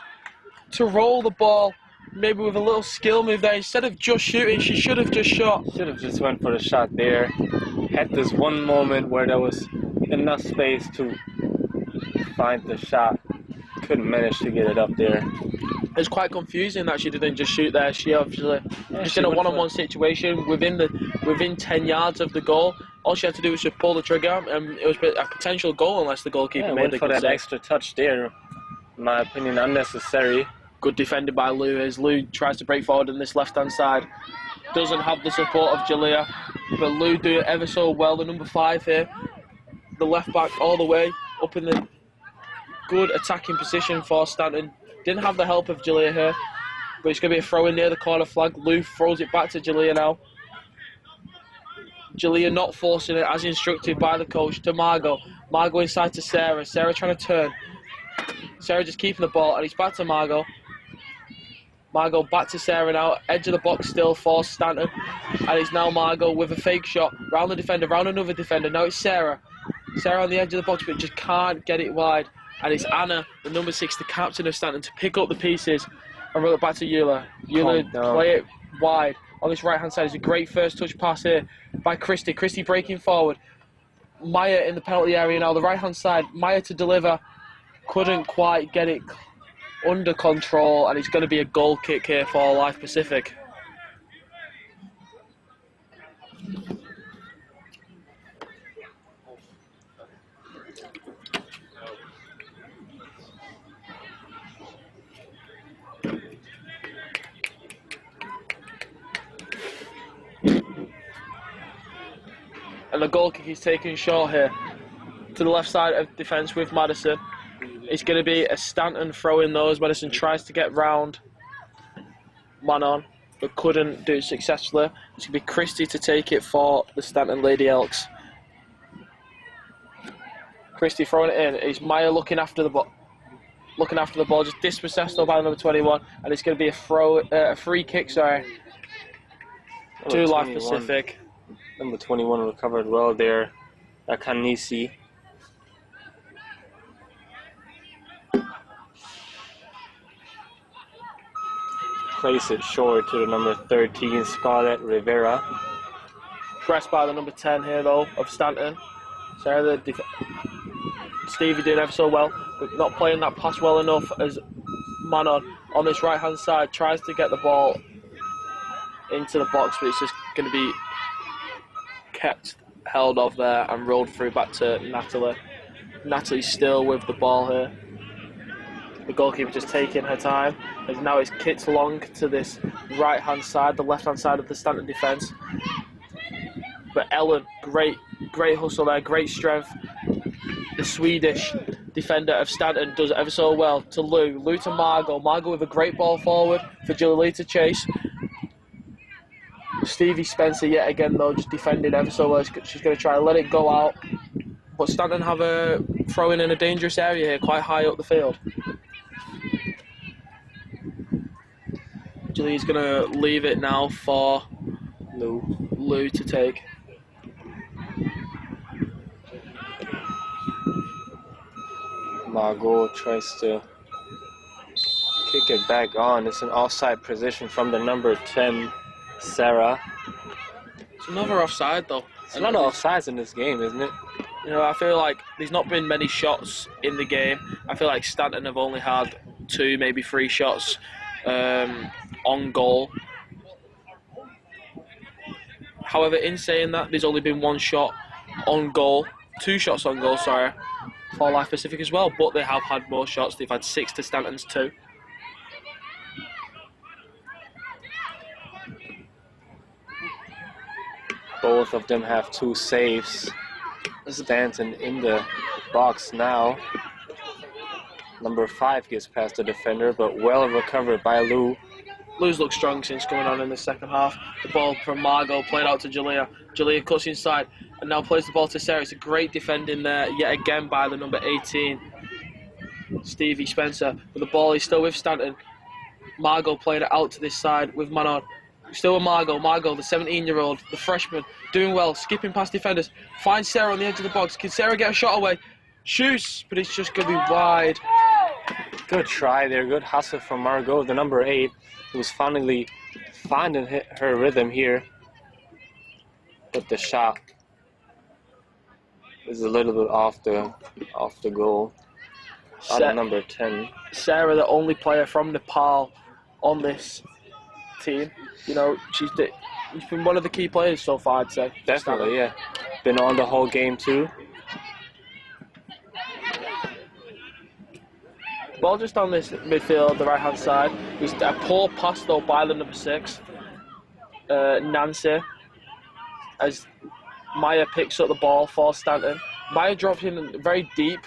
to roll the ball, maybe with a little skill move there. Instead of just shooting, she should have just shot. Should have just went for the shot there. Had this one moment where there was enough space to find the shot. Couldn't manage to get it up there. It's quite confusing that she didn't just shoot there. She obviously just in a one-on-one situation within 10 yards of the goal. All she had to do was just pull the trigger, and it was a potential goal unless the goalkeeper made the for that extra touch there. In my opinion, unnecessary. Good defended by Lou as Lou tries to break forward on this left-hand side. Doesn't have the support of Jalea, but Lou do it ever so well. The number 5 here, the left back all the way up in the good attacking position for Stanton. Didn't have the help of Jalea here, but it's going to be a throw in near the corner flag. Lou throws it back to Jalea now. Jalea not forcing it as instructed by the coach to Margot. Margot inside to Sarah. Sarah trying to turn. Sarah just keeping the ball, and it's back to Margot. Margot back to Sarah now. Edge of the box still for Stanton. And it's now Margot with a fake shot. Round the defender, round another defender. Now it's Sarah. Sarah on the edge of the box, but just can't get it wide. And it's Anna, the number 6, the captain of Stanton, to pick up the pieces and roll it back to Eula. Eula play it wide on this right-hand side. It's a great first touch pass here by Christy. Christy breaking forward. Maya in the penalty area now, the right-hand side. Maya to deliver. Couldn't quite get it under control, and it's going to be a goal kick here for Life Pacific. And the goal kick is taken short here to the left side of defence with Madison. It's going to be a Stanton throwing those. Madison tries to get round Manon, but couldn't do it successfully. It's going to be Christie to take it for the Stanton Lady Elks. Christie throwing it in. It's Meyer looking after the ball. Just dispossessed though by number 21, and it's going to be a free kick. Sorry, to Life Pacific. Number 21 recovered well there. Akanisi. Place it short to the number 13, Scarlett Rivera. Pressed by the number 10 here though of Stanton. Sorry, Stevie doing ever so well, but not playing that pass well enough as Manon on this right hand side tries to get the ball into the box, but it's just going to be kept held off there and rolled through back to Natalie. Natalie's still with the ball here. The goalkeeper just taking her time, as now it's kicked long to this right hand side, the left hand side of the Stanton defence. But Ellen, great hustle there, great strength. The Swedish defender of Stanton does ever so well to Lou. Lou to Margot. Margot with a great ball forward for Julie to chase. Stevie Spencer yet again though, just defending ever so well. She's going to try and let it go out. But Stanton have a throwing in a dangerous area here, quite high up the field. Julie's going to leave it now for Lou to take. Margot tries to kick it back on. It's an offside position from the number 10, Sarah. It's another offside though. It's a lot of offsides in this game, isn't it? You know, I feel like there's not been many shots in the game. I feel like Stanton have only had 2, maybe 3 shots on goal. However, in saying that, there's only been 1 shot on goal, 2 shots on goal, sorry, for Life Pacific as well, but they have had more shots. They've had 6 to Stanton's 2. Both of them have 2 saves. Stanton in the box now. Number 5 gets past the defender, but well recovered by Lou. Lou's looked strong since coming on in the second half. The ball from Margot played out to Julia. Julia cuts inside and now plays the ball to Sarah. It's a great defending there yet again by the number 18, Stevie Spencer. But the ball is still with Stanton. Margot played it out to this side with Manon. Still with Margot. Margot, the 17-year-old, the freshman, doing well, skipping past defenders. Finds Sarah on the edge of the box. Can Sarah get a shot away? Shoots, but it's just going to be wide. Good try there. Good hustle from Margot, the number 8, who's finally finding her rhythm here. But the shot is a little bit off the goal. Out of number 10. Sarah, the only player from Nepal on this team. You know, she's been one of the key players so far, I'd say. Definitely, yeah. Been on the whole game too. Ball just on this midfield, the right-hand side. It was a poor pass though by the number 6, Nancy, as Maya picks up the ball for Stanton. Maya drops in very deep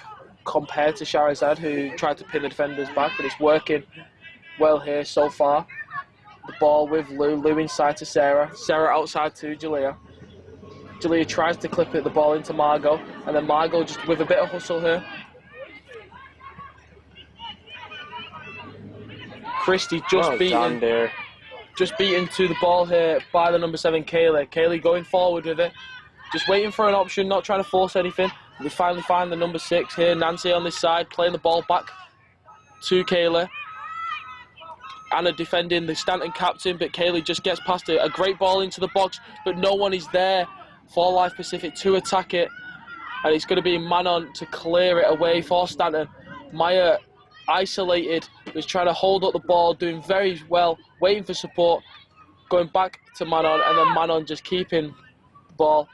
compared to Shahrazad, who tried to pin the defenders back, but it's working well here so far. The ball with Lou inside to Sarah. Sarah outside to Julia. Julia tries to clip it, the ball into Margot, and then Margot just with a bit of hustle here. Christie just beaten to the ball here by the number 7, Kaylee. Kaylee going forward with it, just waiting for an option, not trying to force anything. We finally find the number 6 here, Nancy on this side, playing the ball back to Kaylee. Anna defending the Stanton captain, but Kaylee just gets past it. A great ball into the box, but no one is there for Life Pacific to attack it. And it's going to be Manon to clear it away for Stanton. Maya isolated, was trying to hold up the ball, doing very well, waiting for support, going back to Manon, and then Manon just keeping the ball.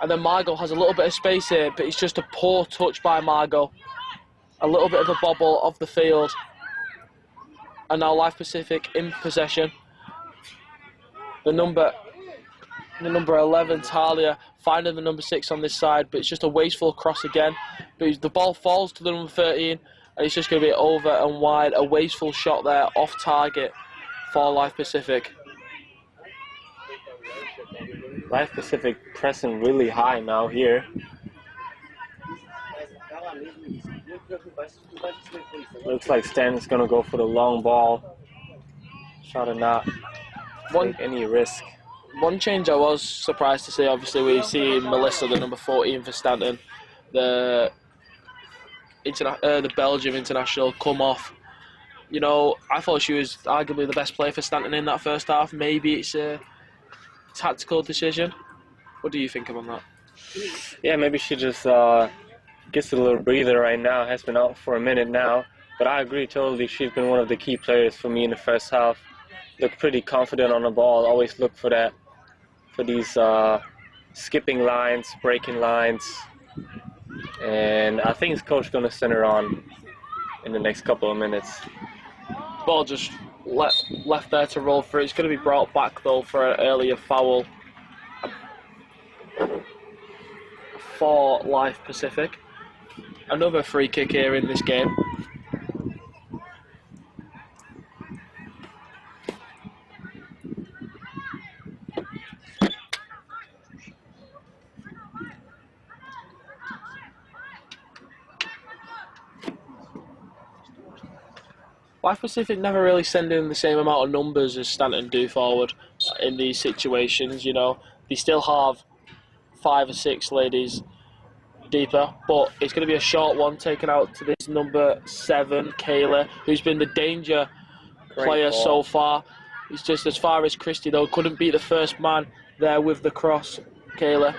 And then Margot has a little bit of space here, but it's just a poor touch by Margot. A little bit of a bobble of the field. And now Life Pacific in possession. The number The number 11, Talia, finding the number 6 on this side, but it's just a wasteful cross again. But the ball falls to the number 13, and it's just going to be over and wide. A wasteful shot there, off target for Life Pacific. Life Pacific pressing really high now here. Looks like Stanton's going to go for the long ball. Try to not take any risk. One change I was surprised to see, obviously, we see Melissa, the number 14 for Stanton, the Belgium international, come off. You know, I thought she was arguably the best player for Stanton in that first half. Maybe it's a tactical decision. What do you think about that? Yeah, maybe she just gets a little breather right now. Has been out for a minute now. But I agree totally. She's been one of the key players for me in the first half. Looked pretty confident on the ball. Always look for that. For these skipping lines, breaking lines, and I think his coach going to send her on in the next couple of minutes. Ball just left there to roll through. It's going to be brought back though for an earlier foul for Life Pacific. Another free kick here in this game. Life Pacific never really send in the same amount of numbers as Stanton do forward in these situations. You know, they still have 5 or 6 ladies deeper, but it's going to be a short one taken out to this number 7, Kayla, who's been the danger player so far. It's just as far as Christie though, couldn't beat the first man there with the cross. Kayla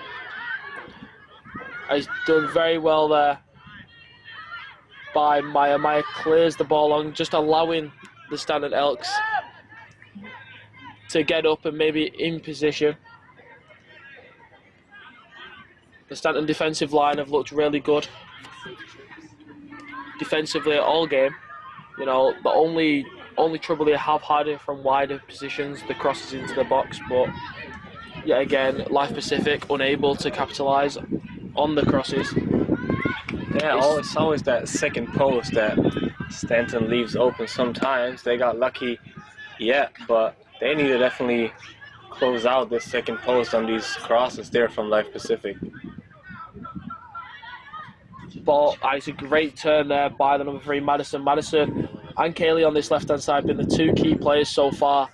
has done very well there by Maya. Maya clears the ball on, just allowing the Stanton Elks to get up and maybe in position. The Stanton defensive line have looked really good defensively all game. You know, the only trouble they have had from wider positions, the crosses into the box, but yet again, Life Pacific unable to capitalise on the crosses. Yeah, it's always that second post that Stanton leaves open sometimes. They got lucky yet, but they need to definitely close out this second post on these crosses there from Life Pacific. Ball, it's a great turn there by the number 3, Madison. Madison and Kaylee on this left-hand side been the 2 key players so far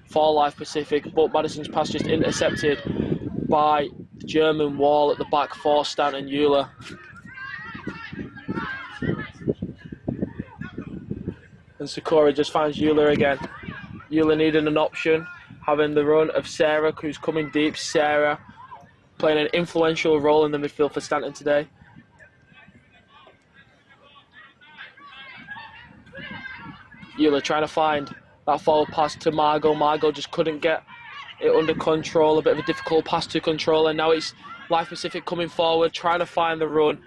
for Life Pacific, but Madison's pass just intercepted by the German wall at the back for Stanton Euler. And Sakura just finds Euler again. Euler needing an option, having the run of Sarah, who's coming deep. Sarah playing an influential role in the midfield for Stanton today. Euler trying to find that forward pass to Margot. Margot just couldn't get it under control. A bit of a difficult pass to control, and now it's Life Pacific coming forward, trying to find the run.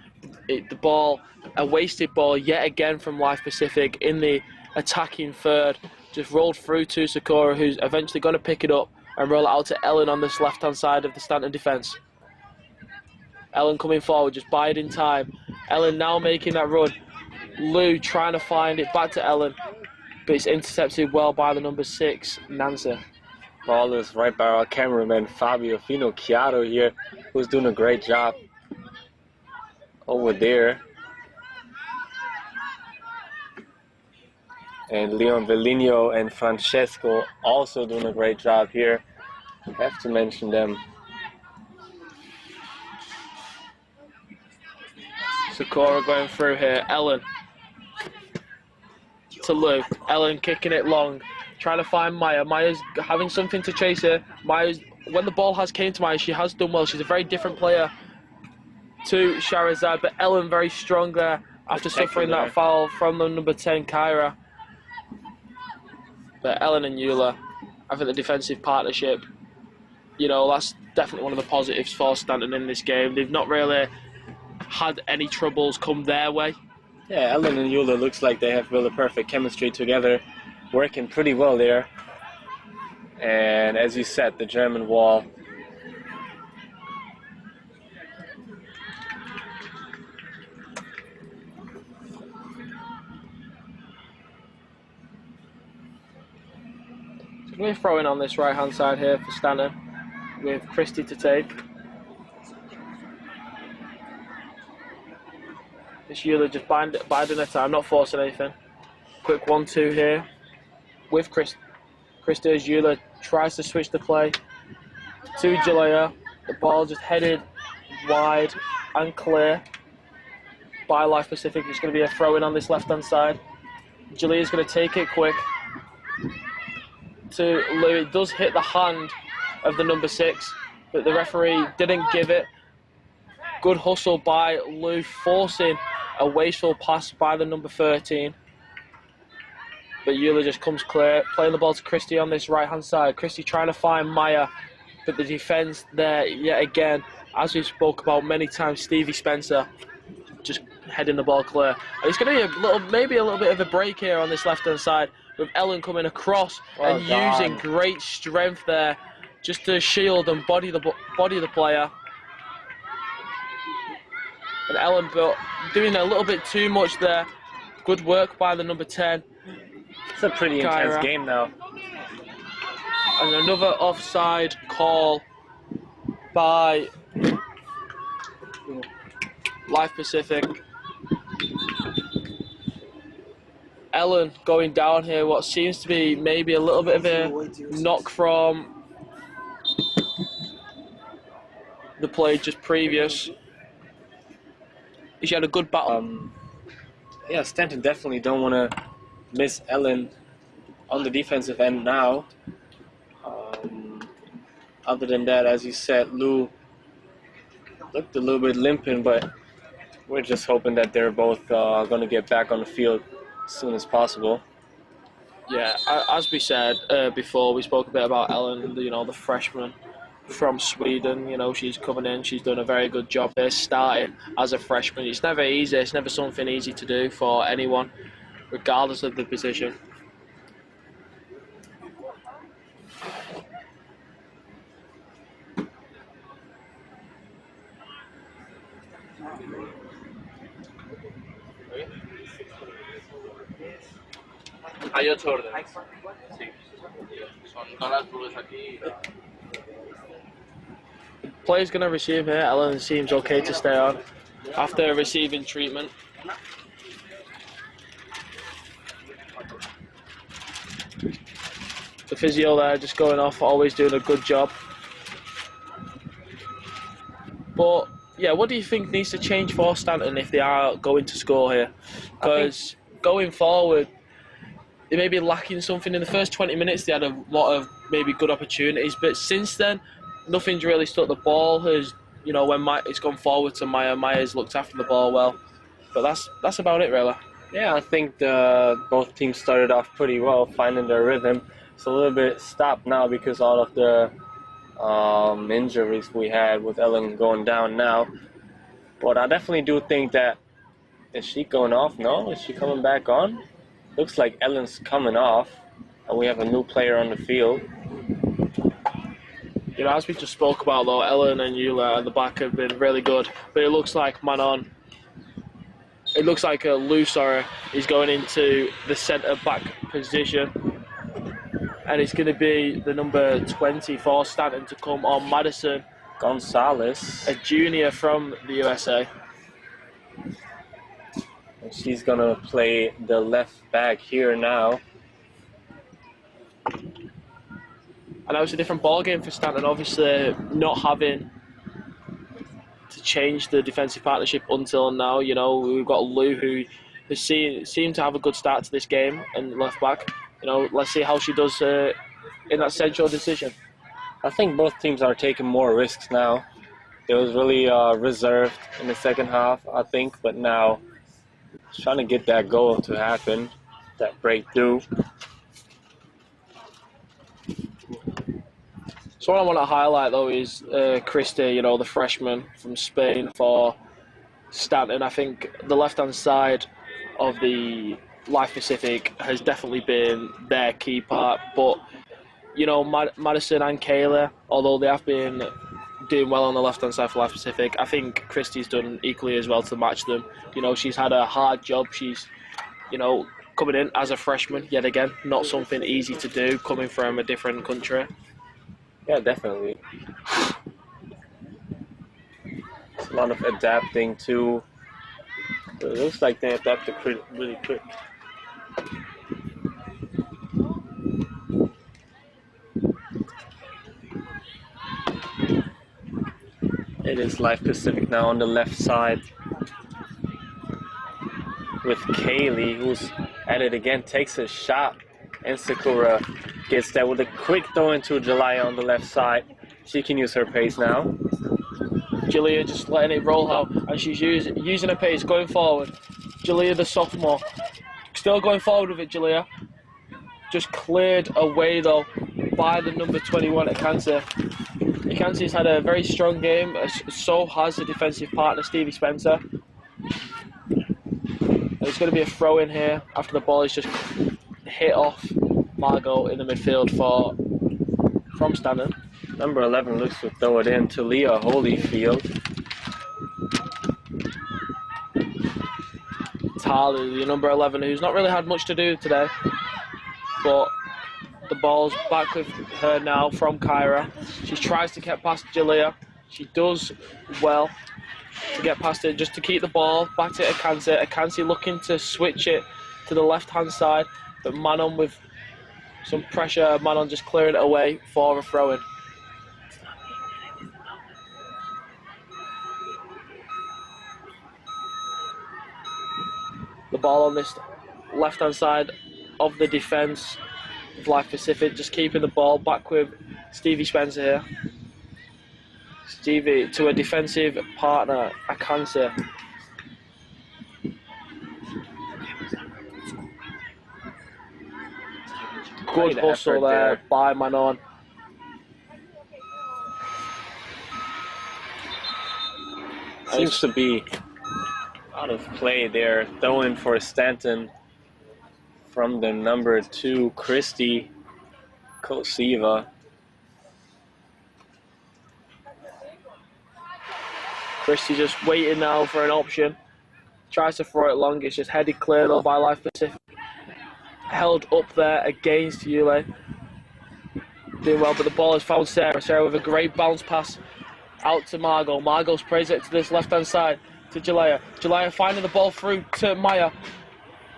The ball, a wasted ball yet again from Life Pacific in the attacking third. Just rolled through to Sakura, who's eventually going to pick it up and roll it out to Ellen on this left-hand side of the Stanton defence. Ellen coming forward, just biding time. Ellen now making that run. Lou trying to find it back to Ellen, but it's intercepted well by the number 6, Nancy. Ball is right by our cameraman Fabio Finocchiaro here, who's doing a great job over there. And Leon Velino and Francesco also doing a great job here. Have to mention them. Sakura going through here. Ellen to Lou. Ellen kicking it long, trying to find Maya. Maya's having something to chase her. Maya's, when the ball has came to Maya, she has done well. She's a very different player to Shahrazad, but Ellen very strong there after suffering that foul from the number 10, Kyra. But Ellen and Euler, I think the defensive partnership, you know, that's definitely one of the positives for Stanton in this game. They've not really had any troubles come their way. Yeah, Ellen and Euler looks like they have really perfect chemistry together, working pretty well there. And as you said, the German wall We're throwing on this right-hand side here for Stanton with Christie to take. This Euler just biding her time, not forcing anything. Quick 1-2 here with Christie as Euler tries to switch the play to Jalea. The ball just headed wide and clear by Life Pacific. It's going to be a throw-in on this left-hand side. Jalea's going to take it quick to Lou. It does hit the hand of the number 6, but the referee didn't give it. Good hustle by Lou, forcing a wasteful pass by the number 13. But Euler just comes clear, playing the ball to Christie on this right-hand side. Christie trying to find Maya, but the defence there yet again, as we've spoke about many times, Stevie Spencer just heading the ball clear. And it's going to be maybe a little bit of a break here on this left-hand side, with Ellen coming across and using great strength there just to shield and body the player. And Ellen doing a little bit too much there. Good work by the number 10. It's a pretty intense game now. And another offside call by Life Pacific. Ellen going down here, what seems to be maybe a little bit of a knock from the play just previous. She had a good battle. Yeah, Stanton definitely don't want to miss Ellen on the defensive end now. Other than that, as you said, Lou looked a little bit limping, but we're just hoping that they're both going to get back on the field as soon as possible. Yeah, as we said before, we spoke a bit about Ellen, the freshman from Sweden. She's coming in, she's done a very good job there, starting as a freshman. It's never easy, it's never something easy to do for anyone, regardless of the position. Hay 8 órdenes. Sí. Son todas las nubes aquí. Player's going to receive here. Ellen seems okay to stay on after receiving treatment. The physio there just going off, always doing a good job. But yeah, what do you think needs to change for Stanton if they are going to score here? Because going forward, they may be lacking something. In the first 20 minutes, they had a lot of maybe good opportunities, but since then, nothing's really stuck. The ball has, when it's gone forward to Maya, Maya's looked after the ball well. But that's about it, really. Yeah, I think both teams started off pretty well, finding their rhythm. It's a little bit stopped now because all of the injuries we had with Ellen going down now. But I definitely do think that, is she going off? No? Is she coming back on? Looks like Ellen's coming off, and we have a new player on the field. As we just spoke about, though, Ellen and Euler at the back have been really good. But it looks like Lou, is going into the centre-back position. And it's going to be the number 20 for Stanton to come on, Madison Gonzalez, a junior from the USA. And she's going to play the left back here now. And that was a different ball game for Stanton, obviously not having to change the defensive partnership until now. We've got Lou, who has seemed to have a good start to this game, and left back. Let's see how she does in that central decision. I think both teams are taking more risks now. It was really reserved in the second half, I think, but now trying to get that goal to happen, that breakthrough. So what I want to highlight, though, is Christie, the freshman from Spain for Stanton. I think the left-hand side of the Life Pacific has definitely been their key part. But, Madison and Kayla, although they have been doing well on the left-hand side for Life Pacific, I think Christie's done equally as well to match them. She's had a hard job. She's, coming in as a freshman, yet again, not something easy to do coming from a different country. Yeah, definitely. It's a lot of adapting too. It looks like they adapted really quick. It is Life Pacific now on the left side with Kaylee, who's at it again, takes a shot, and Sakura gets that with a quick throw into Jalaya on the left side. She can use her pace now. Jalea just letting it roll out, and she's using her pace, going forward. Jalea, the sophomore, still going forward with it, Jalea. Just cleared away, though, by the number 21 at Akansi. Akansi's had a very strong game, so has the defensive partner, Stevie Spencer. And it's going to be a throw in here after the ball is just hit off Margot in the midfield from Stanton. Number 11 looks to throw it in to Leah Holyfield. It's Harley, the number 11, who's not really had much to do today. But the ball's back with her now from Kyra. She tries to get past Jalea. She does well to get past it, just to keep the ball back to Akansi. Akansi looking to switch it to the left-hand side, but Manon with some pressure. Manon just clearing it away for a throw-in. The ball on this left-hand side of the defence of Life Pacific, just keeping the ball back with Stevie Spencer here. Stevie to a defensive partner, Akansi. Good hustle there by Manon. Seems to be out of play there. Throwing for Stanton from the number 2, Christy Kosiva. Christy just waiting now for an option. Tries to throw it long. It's just headed clear though by Life Pacific. Held up there against Yule. Doing well, but the ball has found Sarah. Sarah with a great bounce pass out to Margot. Margot sprays it to this left-hand side to Jalaya. Jalaya finding the ball through to Maya.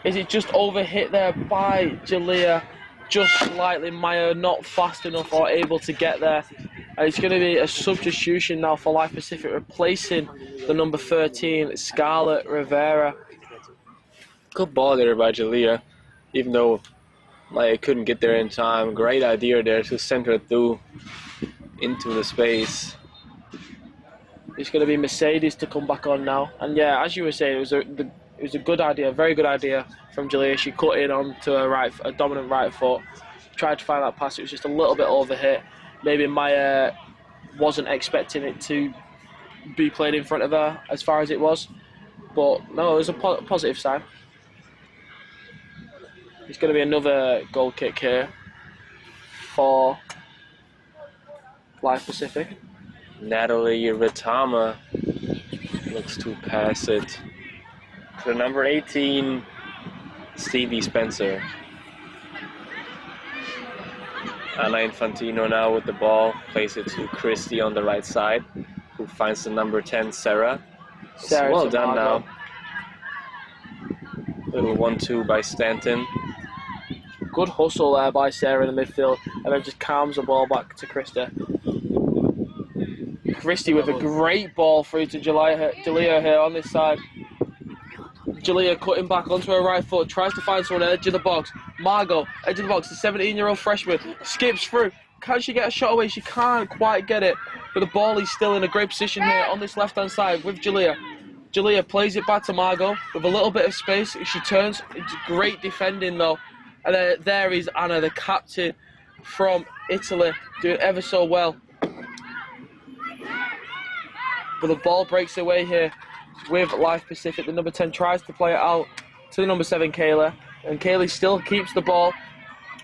Is it just overhit there by Jalea? Just slightly. Maya not fast enough or able to get there. And it's going to be a substitution now for Life Pacific, replacing the number 13, Scarlett Rivera. Good ball there by Jalea, even though Maya couldn't get there in time. Great idea there to center it through into the space. It's going to be Mercedes to come back on now. And yeah, as you were saying, it was a good idea, a very good idea from Jalea. She cut in onto a dominant right foot. Tried to find that pass. It was just a little bit overhit. Maybe Maya wasn't expecting it to be played in front of her as far as it was. But no, it was a positive sign. It's going to be another goal kick here for Life Pacific. Natalie Ritama looks to pass it to number 18, Stevie Spencer. Anna Infantino now with the ball, plays it to Christy on the right side, who finds the number 10, Sarah. Well done now. Little 1-2 by Stanton. Good hustle there by Sarah in the midfield, and then just calms the ball back to Christy. Christy with a great ball through to Jalea here on this side. Jalea cutting back onto her right foot, tries to find someone at the edge of the box. Margot, edge of the box, the 17-year-old freshman, skips through. Can she get a shot away? She can't quite get it, but the ball is still in a great position here on this left-hand side with Jalea. Jalea plays it back to Margot with a little bit of space. She turns. It's great defending though. And then there is Anna, the captain from Italy, doing ever so well. But the ball breaks away here with Life Pacific. The number 10 tries to play it out to the number 7, Kayla. And Kaylee still keeps the ball.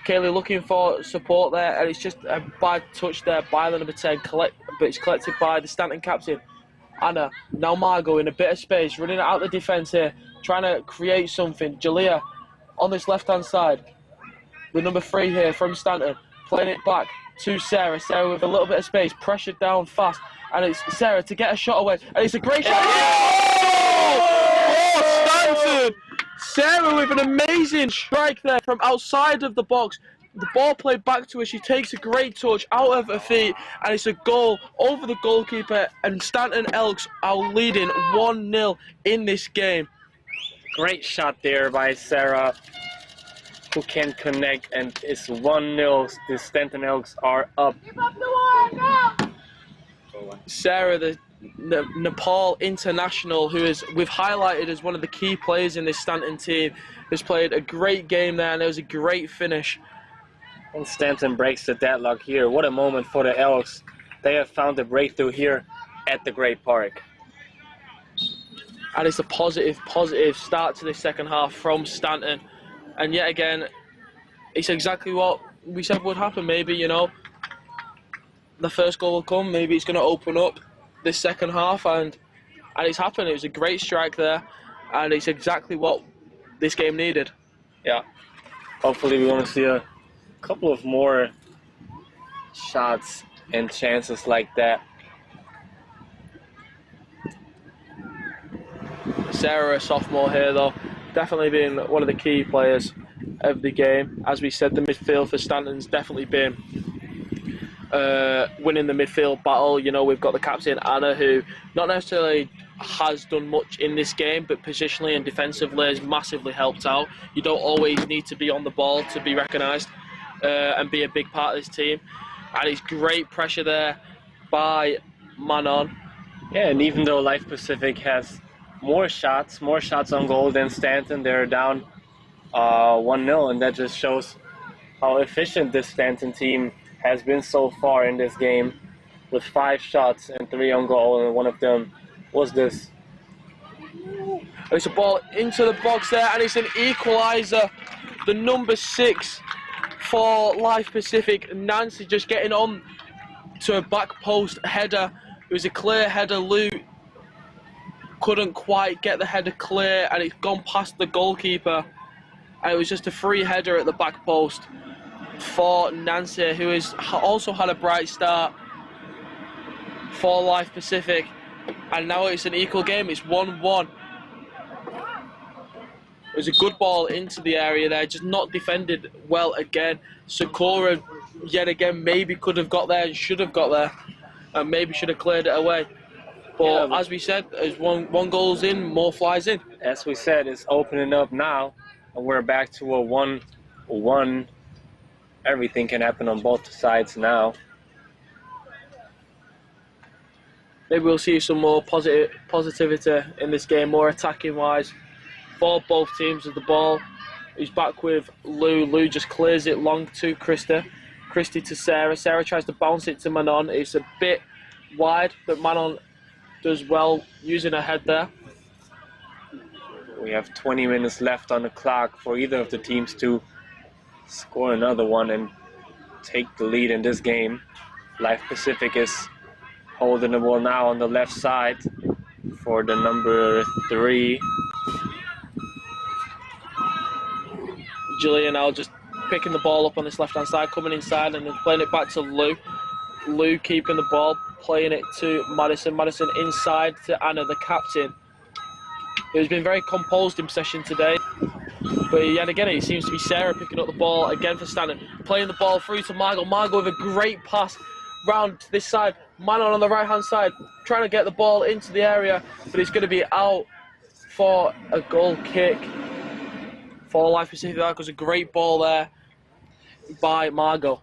Kaylee looking for support there. And it's just a bad touch there by the number 10. But it's collected by the Stanton captain, Anna. Now Margot in a bit of space, running out the defence here, trying to create something. Jalea on this left-hand side. The number 3 here from Stanton, playing it back to Sarah. Sarah with a little bit of space, pressured down fast, and it's Sarah to get a shot away, and it's a great shot. Oh, Stanton! Sarah with an amazing strike there from outside of the box. The ball played back to her. She takes a great touch out of her feet, and it's a goal over the goalkeeper. And Stanton Elks are leading 1-0 in this game. Great shot there by Sarah, who can connect, and it's 1-0. The Stanton Elks are up. Sarah, the Nepal international, who we've highlighted as one of the key players in this Stanton team, has played a great game there, and it was a great finish. And Stanton breaks the deadlock here. What a moment for the Elks. They have found a breakthrough here at the Great Park. And it's a positive start to this second half from Stanton. And yet again, it's exactly what we said would happen. Maybe, you know, the first goal will come. Maybe it's going to open up this second half, and it's happened. It was a great strike there, and it's exactly what this game needed. Yeah. Hopefully we want to see a couple of more shots and chances like that. Sarah, a sophomore here though, definitely been one of the key players of the game. As we said, the midfield for Stanton's definitely been winning the midfield battle. You know, we've got the captain Anna, who not necessarily has done much in this game, but positionally and defensively has massively helped out. You don't always need to be on the ball to be recognised and be a big part of this team. And it's great pressure there by Manon. Yeah, and even though Life Pacific has more shots on goal than Stanton, they're down 1-0, and that just shows how efficient this Stanton team has been so far in this game, with 5 shots and 3 on goal, and one of them was this. It's a ball into the box there, and it's an equaliser. The number 6 for Life Pacific, Nancy, just getting on to a back post header. It was a clear header. Lou couldn't quite get the header clear, and it's gone past the goalkeeper. And it was just a free header at the back post for Nancy, who has also had a bright start for Life Pacific. And now it's an equal game. It's 1-1. It was a good ball into the area there, just not defended well again. Sakura, yet again, maybe could have got there and should have got there, and maybe should have cleared it away. But as we said, as one goal's in, more flies in. As we said, it's opening up now, and we're back to a 1-1. Everything can happen on both sides now. Maybe we'll see some more positivity in this game, more attacking wise for both teams. As the ball is back with Lou. Lou just clears it long to Christy. Christy to Sarah. Sarah tries to bounce it to Manon. It's a bit wide, but Manon does well using her head there. We have 20 minutes left on the clock for either of the teams to score another one and take the lead in this game. Life Pacific is holding the ball now on the left side for the number 3. Julia now just picking the ball up on this left-hand side, coming inside and then playing it back to Lou. Lou keeping the ball, playing it to Madison. Madison inside to Anna, the captain, who's been very composed in possession today. But yet again, it seems to be Sarah picking up the ball again for Stanton, playing the ball through to Margot. Margot with a great pass round to this side. Manon on the right-hand side, trying to get the ball into the area, but it's going to be out for a goal kick for Life Pacific. That was a great ball there by Margot.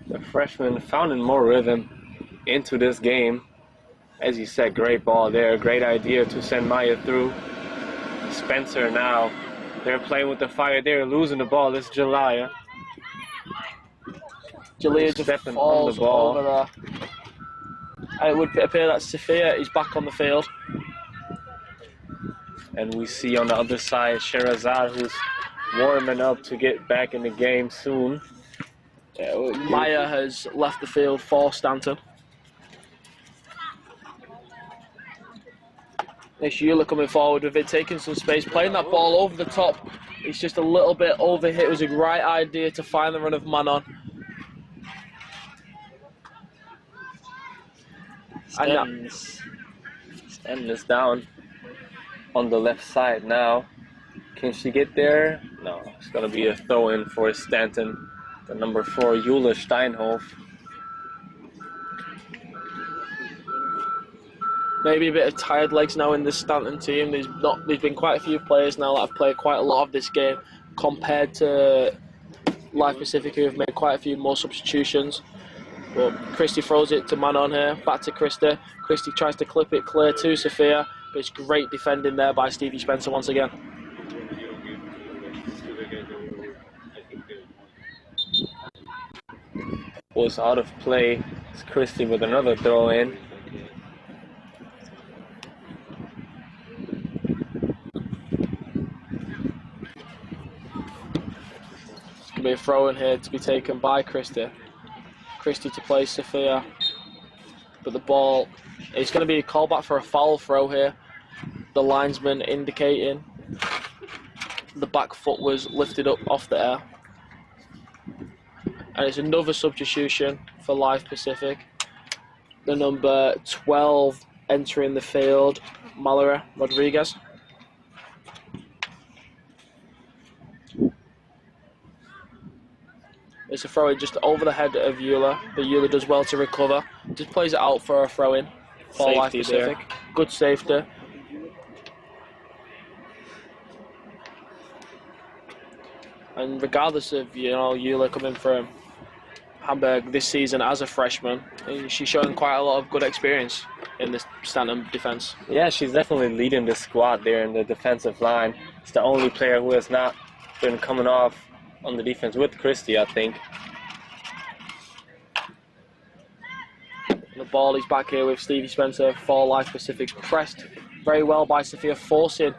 The freshman found more rhythm into this game. As you said, great ball there, great idea to send Maya through. Spencer now, they're playing with the fire, they're losing the ball. It's Jalaya. Jalaya just falls the ball over there. And it would appear that Sophia is back on the field. And we see on the other side Sherazad, who's warming up to get back in the game soon. Maya has left the field for Stanton. It's Euler coming forward with it, taking some space, playing that ball over the top. It's just a little bit overhit. It was a right idea to find the run of Manon. Stanton is down on the left side now. Can she get there? No, it's going to be a throw-in for Stanton, the number 4, Euler Steinhoff. Maybe a bit of tired legs now in this Stanton team. There's been quite a few players now that have played quite a lot of this game compared to Live Pacific, who have made quite a few more substitutions. But Christie throws it to Manon here, back to Christie. Christie tries to clip it clear to Sophia, but it's great defending there by Stevie Spencer once again. Was out of play. It's Christie with another throw in. It's going to be a throw in here to be taken by Christie. Christie to play Sophia. But the ball, it's going to be a callback for a foul throw here. The linesman indicating the back foot was lifted up off the air. And it's another substitution for Live Pacific. The number 12 entering the field, Mallory Rodriguez. It's a throw-in just over the head of Euler, but Euler does well to recover. Just plays it out for a throw-in for Live Pacific. There. Good safety. And regardless of, Euler coming from Hamburg this season as a freshman, she's showing quite a lot of good experience in this Stanton defense. Yeah, she's definitely leading the squad there in the defensive line. It's the only player who has not been coming off on the defense with Christie, I think. The ball is back here with Stevie Spencer for Live Pacific. Pressed very well by Sophia, forcing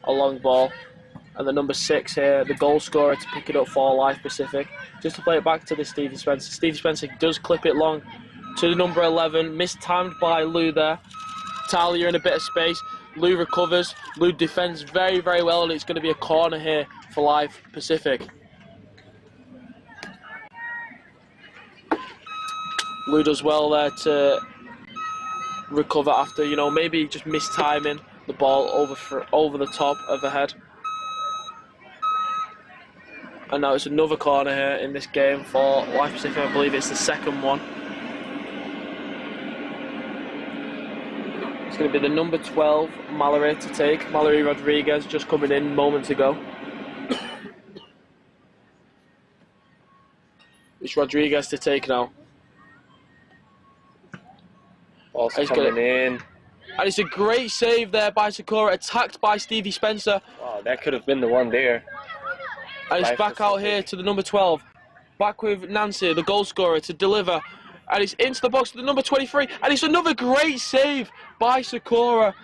a long ball. And the number 6 here, the goal scorer, to pick it up for Live Pacific. Just to play it back to the Stevie Spencer. Stevie Spencer does clip it long to the number 11. Mistimed by Lou there. Talia in a bit of space. Lou recovers. Lou defends very, very well. And it's going to be a corner here for Live Pacific. Lou does well there to recover after, maybe just mistiming the ball over the top of the head. And now it's another corner here in this game for Live Pacific. I believe it's the second one. It's going to be the number 12, Mallory, to take. Mallory Rodriguez just coming in moments ago. It's Rodriguez to take now. Ball's coming in. And it's a great save there by Sakura, attacked by Stevie Spencer. Wow, that could have been the one there. And it's back out here to the number 12. Back with Nancy, the goal scorer, to deliver. And it's into the box to the number 23. And it's another great save by Sakura.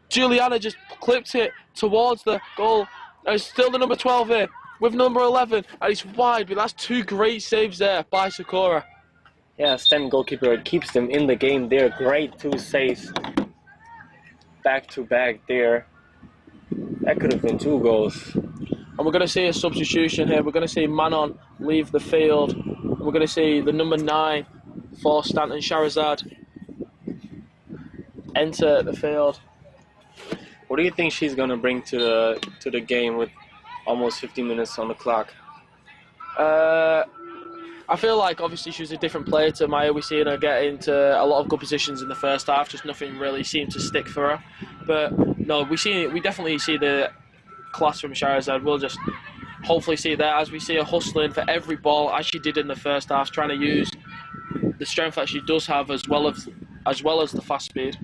Juliana just clipped it towards the goal. And it's still the number 12 here with number 11. And it's wide, but that's 2 great saves there by Sakura. Yeah, Stanton goalkeeper keeps them in the game there. Great 2 saves. Back to back there. That could have been 2 goals. And we're going to see a substitution here. We're going to see Manon leave the field. And we're going to see the number 9 for Stanton, Shahrazad, enter the field. What do you think she's going to bring to the game with almost 50 minutes on the clock? I feel like obviously she was a different player to Maya. We've seen her get into a lot of good positions in the first half, just nothing really seemed to stick for her. But no, we definitely see the class from Shahrazad. We'll just hopefully see that as we see her hustling for every ball as she did in the first half, trying to use the strength that she does have as well as the fast speed.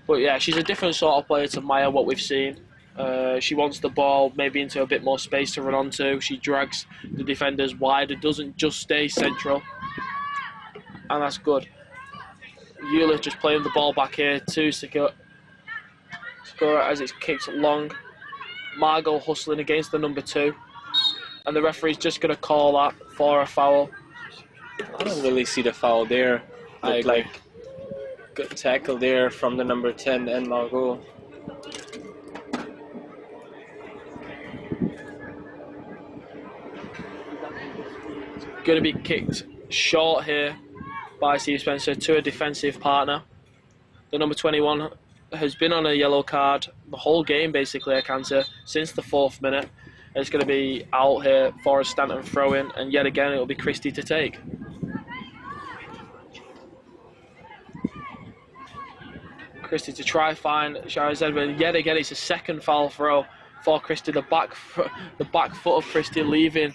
But yeah, she's a different sort of player to Maya, what we've seen. She wants the ball maybe into a bit more space to run onto. She drags the defenders wide. It doesn't just stay central. And that's good. Euler just playing the ball back here to Sakura as it's kicked long. Margot hustling against the number 2. And the referee's just going to call that for a foul. I don't really see the foul there. I agree. Good tackle there from the number 10 and Margot. Going to be kicked short here by Steve Spencer to a defensive partner. The number 21 has been on a yellow card the whole game, basically, I can say, since the 4th minute. It's going to be out here for a Stanton throw-in, and yet again it will be Christie to take. Christie to try find Shahrazad, but yet again it's a second foul throw for Christie. The back foot of Christie leaving.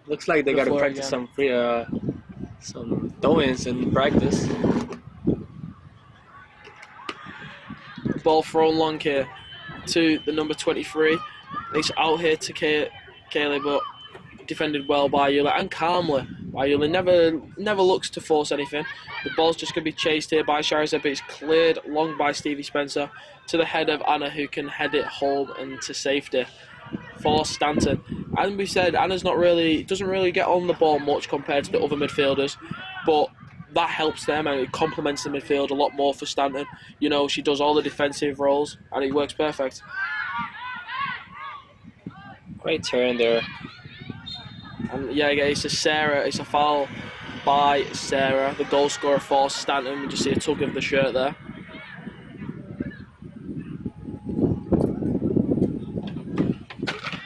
Looks like they got to practice some throw-ins in practice. Ball thrown long here to the number 23. It's out here to Kaylee, but defended well by Euler and calmly by Euler. Never looks to force anything. The ball's just going to be chased here by Shahrazad, but it's cleared long by Stevie Spencer to the head of Anna, who can head it home into safety for Stanton. And we said Anna's doesn't really get on the ball much compared to the other midfielders, but that helps them and it complements the midfield a lot more for Stanton. You know, she does all the defensive roles and it works perfect. Great turn there. And yeah, it's a foul by Sarah, the goal scorer for Stanton. We just see a tug of the shirt there.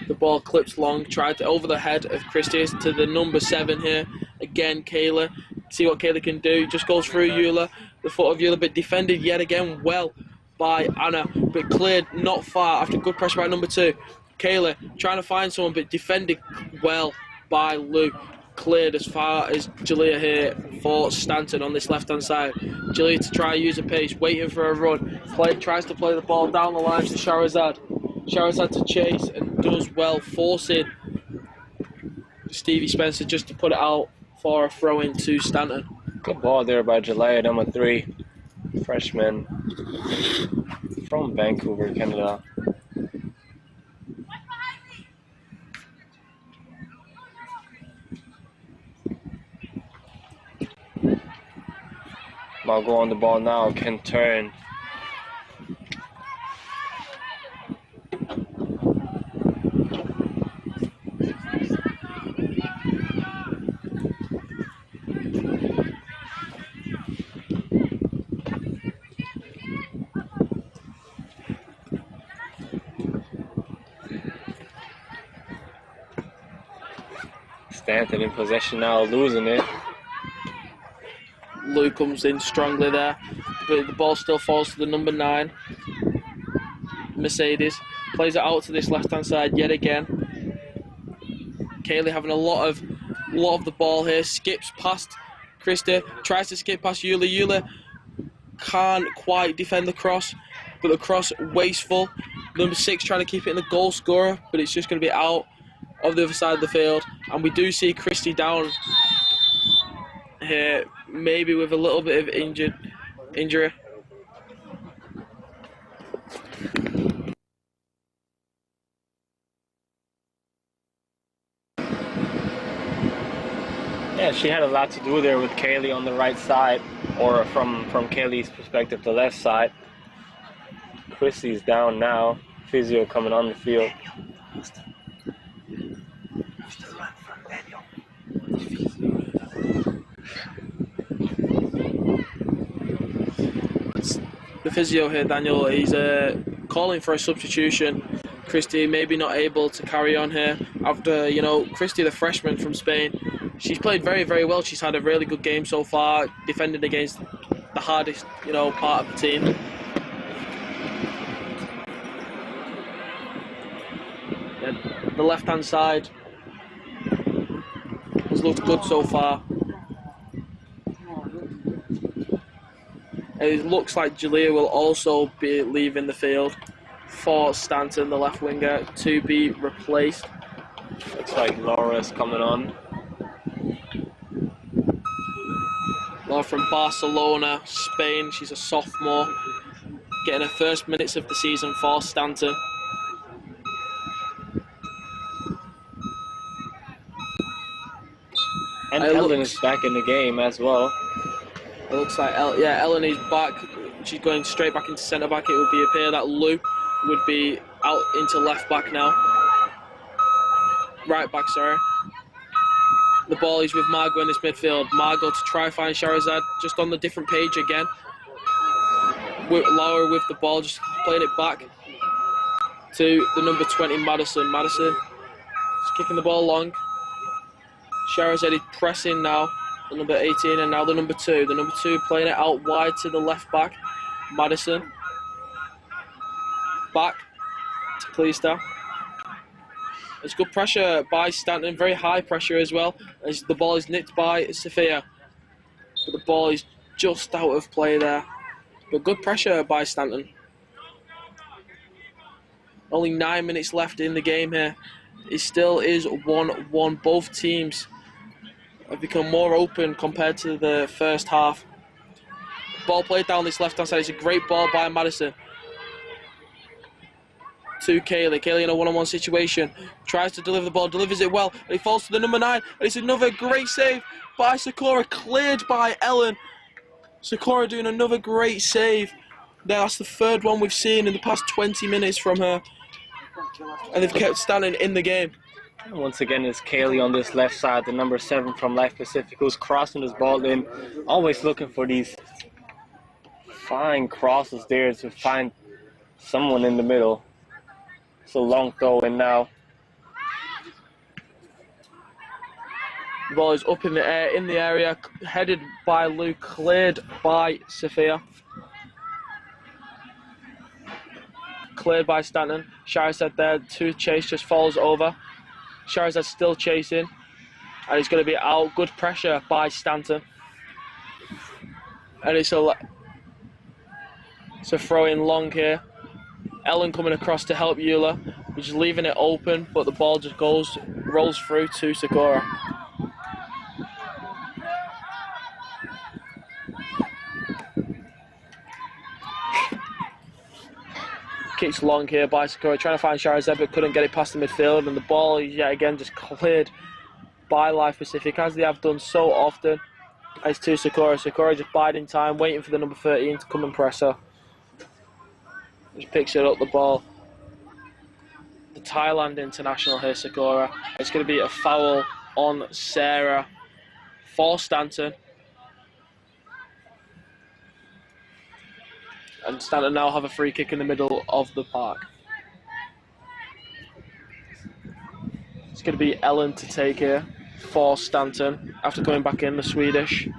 The ball clips long, tried to over the head of Christie to the number 7 here. Again, Kayla. See what Kayla can do. Just goes through Euler, the foot of Euler, but defended yet again well by Anna, but cleared not far after good pressure by number 2. Kayla trying to find someone, but defended well by Lou. Cleared as far as Jalea here for Stanton on this left-hand side. Jalea to try use a pace, waiting for a run. Tries to play the ball down the line to Shahrazad. Shahrazad to chase and does well, forcing Stevie Spencer just to put it out for a throw-in to Stanton. Good ball there by Jalea, number 3, freshman from Vancouver, Canada. Margot on the ball now, can turn. Stanton in possession now, losing it. Lou comes in strongly there, but the ball still falls to the number 9. Mercedes plays it out to this left-hand side yet again. Kaylee having a lot of the ball here, skips past Christie, tries to skip past Euler. Euler can't quite defend the cross, but the cross wasteful. Number 6 trying to keep it in the goal scorer, but it's just going to be out of the other side of the field. And we do see Christie down here, maybe with a little bit of injury. Yeah, she had a lot to do there with Kaylee on the right side, or from Kaylee's perspective, the left side. Christie's down now. Physio coming on the field. The physio here, Daniel, he's calling for a substitution. Christie maybe not able to carry on here after, you know, Christie, the freshman from Spain, she's played very, very well. She's had a really good game so far, defending against the hardest, you know, part of the team. Yeah, the left-hand side has looked good so far. It looks like Jalea will also be leaving the field for Stanton, the left winger, to be replaced. Looks like Laura's coming on. Laura from Barcelona, Spain. She's a sophomore, getting her first minutes of the season for Stanton. And Ellen is back in the game as well. It looks like Ellen is back. She's going straight back into centre back. It would appear that Lou would be out into left back now. Right back, sorry. The ball is with Margot in this midfield. Margot to try and find Shahrazad, just on the different page again. With Laura with the ball, just playing it back to the number 20, Madison. Madison is kicking the ball long. Shahrazad is pressing now, the number 18, and now the number 2. The number 2 playing it out wide to the left back. Madison. Back to Cleaster. There's good pressure by Stanton, very high pressure as well, as the ball is nicked by Sophia. But the ball is just out of play there. But good pressure by Stanton. Only 9 minutes left in the game here. It still is 1-1. Both teams have become more open compared to the first half. Ball played down this left-hand side. It's a great ball by Madison. To Kaylee. Kaylee in a one-on-one situation. Tries to deliver the ball, delivers it well, and it falls to the number 9. And it's another great save by Sakura, cleared by Ellen. Sakura doing another great save. That's the third one we've seen in the past 20 minutes from her. And they've kept standing in the game. Once again, it's Kaylee on this left side, the number 7 from Life Pacific, who's crossing this ball in, always looking for these fine crosses there to find someone in the middle. It's a long throw in now. The ball is up in the air, in the area, headed by Lou, cleared by Sophia. Cleared by Stanton. Shahrazad there to chase, just falls over. Shahrazad still chasing, and it's going to be out. Good pressure by Stanton. And it's a throw in long here. Ellen coming across to help Eula, which is leaving it open, but the ball just rolls through to Sakura. Kicks long here by Sakura, trying to find Shahrazad, but couldn't get it past the midfield, and the ball is yet again just cleared by Life Pacific, as they have done so often. It's to Sakura. Sakura just biding time, waiting for the number 13 to come and press her. Just picks it up, the ball. The Thailand international here, Sakura. It's going to be a foul on Sarah for Stanton. And Stanton now have a free kick in the middle of the park. It's going to be Ellen to take here for Stanton after coming back in, the Swedish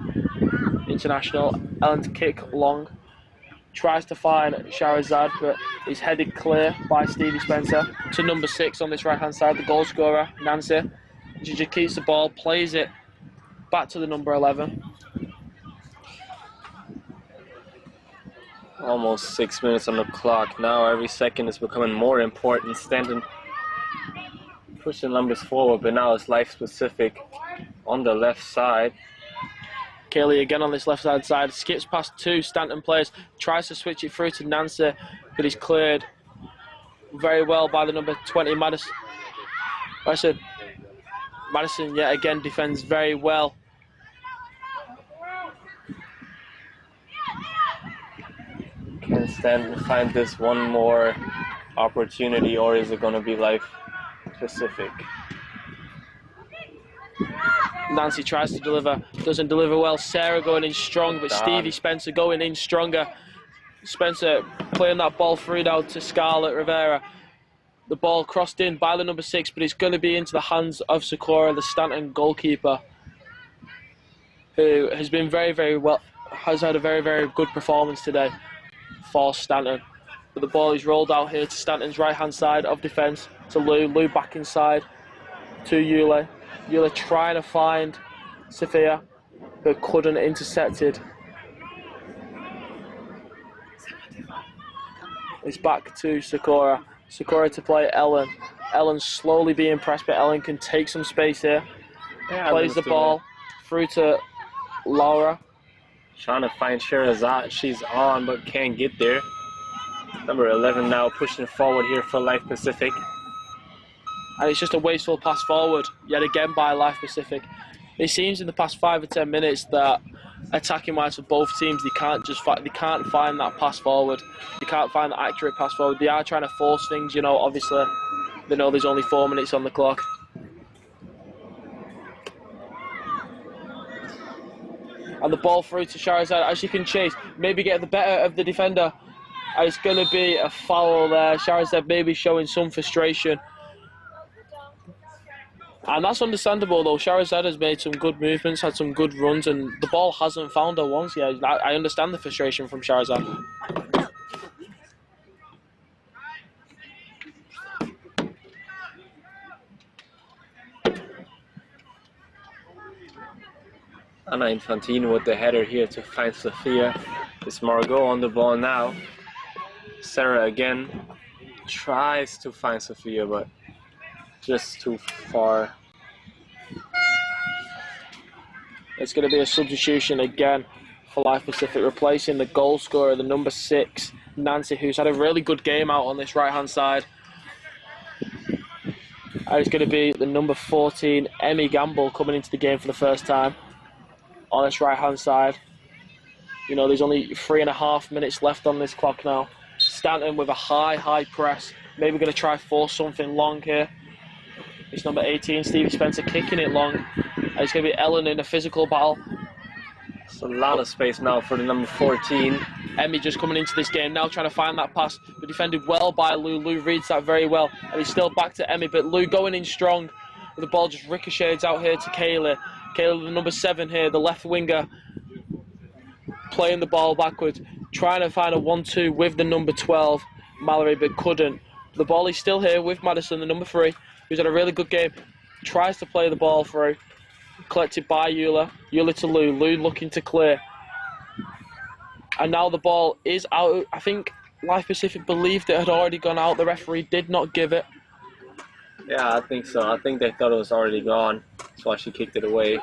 international. Ellen to kick long. Tries to find Shahrazad, but is headed clear by Stevie Spencer to number 6 on this right-hand side, the goal scorer, Nancy. She just keeps the ball, plays it back to the number 11. Almost 6 minutes on the clock. Now every second is becoming more important. Stanton pushing numbers forward, but now it's Life Specific on the left side. Kaylee again on this left-hand side, skips past 2 Stanton players, tries to switch it through to Nancy, but he's cleared very well by the number 20, Madison. Madison yet again defends very well. Can Stanton find this one more opportunity, or is it going to be Life Pacific? Nancy tries to deliver, doesn't deliver well. Sarah going in strong, but Stevie Spencer going in stronger. Spencer playing that ball through now to Scarlett Rivera. The ball crossed in by the number 6, but it's going to be into the hands of Sakura, the Stanton goalkeeper, who has been has had a very, very good performance today for Stanton. But the ball is rolled out here to Stanton's right-hand side of defence, to Lou. Lou back inside to Yule. Yule trying to find Sophia, but couldn't intercepted. It's back to Sakura. Sakura to play Ellen. Ellen slowly being pressed, but Ellen can take some space here. Yeah, plays the ball through to Laura. Trying to find Shahrazad. She's on, but can't get there. Number 11 now pushing forward here for Life Pacific. And it's just a wasteful pass forward, yet again by Life Pacific. It seems in the past 5 or 10 minutes that attacking wise for both teams. They can't just they can't find that pass forward. They can't find that accurate pass forward. They are trying to force things, you know. Obviously, they know there's only 4 minutes on the clock. And the ball through to Shahrazad as she can chase, maybe get the better of the defender. And it's going to be a foul there. Shahrazad maybe showing some frustration. And that's understandable though. Shahrazad has made some good movements, had some good runs, and the ball hasn't found her once yet. I understand the frustration from Shahrazad. Anna Infantino with the header here to find Sofia. It's Margot on the ball now. Sarah again tries to find Sofia, but just too far. It's going to be a substitution again for Life Pacific, replacing the goal scorer, the number 6, Nancy, who's had a really good game out on this right-hand side. And it's going to be the number 14, Emmy Gamble, coming into the game for the first time on this right-hand side. You know, there's only 3.5 minutes left on this clock now. Stanton with a high press. Maybe going to try force something long here. It's number 18, Stevie Spencer, kicking it long. And it's going to be Ellen in a physical battle. It's a lot of space now for the number 14. Emmy just coming into this game now, trying to find that pass. But defended well by Lou. Lou reads that very well. And he's still back to Emmy, but Lou going in strong. The ball just ricochets out here to Kayla. Kayla, the number 7 here, the left winger, playing the ball backwards, trying to find a 1-2 with the number 12, Mallory, but couldn't. The ball is still here with Madison, the number 3, who's had a really good game. Tries to play the ball through. Collected by Eula. Eula to Lou. Lou looking to clear. And now the ball is out. I think Life Pacific believed it had already gone out. The referee did not give it. Yeah, I think so. I think they thought it was already gone. That's why she kicked it away.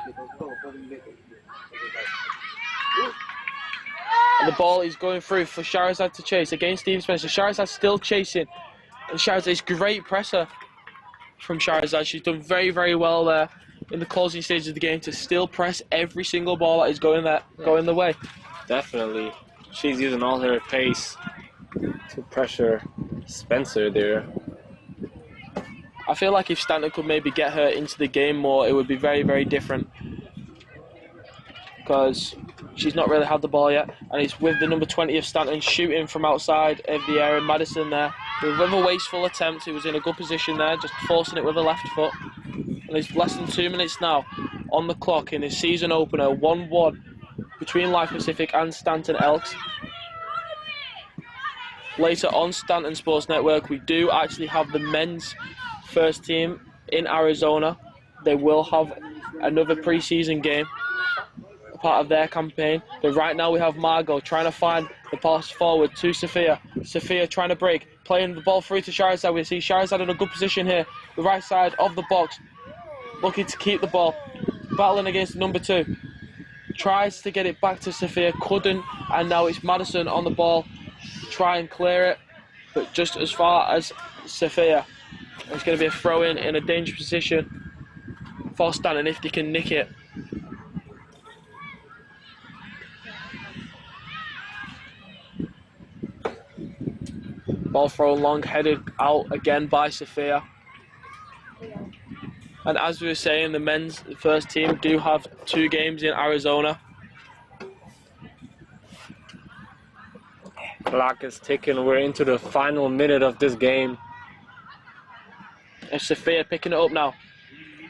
And the ball is going through for Shahrazad to chase against Steve Spencer. Shahrazad still chasing. And Shahrazad is great presser from Shahrazad. She's done very well there in the closing stages of the game to still press every single ball that is going the way. Definitely. She's using all her pace to pressure Spencer there. I feel like if Stanton could maybe get her into the game more, it would be very different. Because she's not really had the ball yet. And it's with the number 20 of Stanton shooting from outside of the area. Madison there with a wasteful attempt. He was in a good position there, just forcing it with a left foot. And it's less than 2 minutes now on the clock in his season opener, 1-1 between Life Pacific and Stanton Elks. Later on Stanton Sports Network, we do actually have the men's first team in Arizona. They will have another pre-season game, part of their campaign. But right now we have Margot trying to find the pass forward to Sophia. Sophia trying to break, playing the ball through to Shahrazad. We see Shahrazad in a good position here, the right side of the box, looking to keep the ball, battling against number 2. Tries to get it back to Sophia, couldn't, and now it's Madison on the ball. Try and clear it, but just as far as Sophia. It's going to be a throw-in in a dangerous position for Stanton if they can nick it. Ball thrown long, headed out again by Sophia. And as we were saying, the men's first team do have 2 games in Arizona. Clock is ticking. We're into the final minute of this game. And Sophia picking it up now.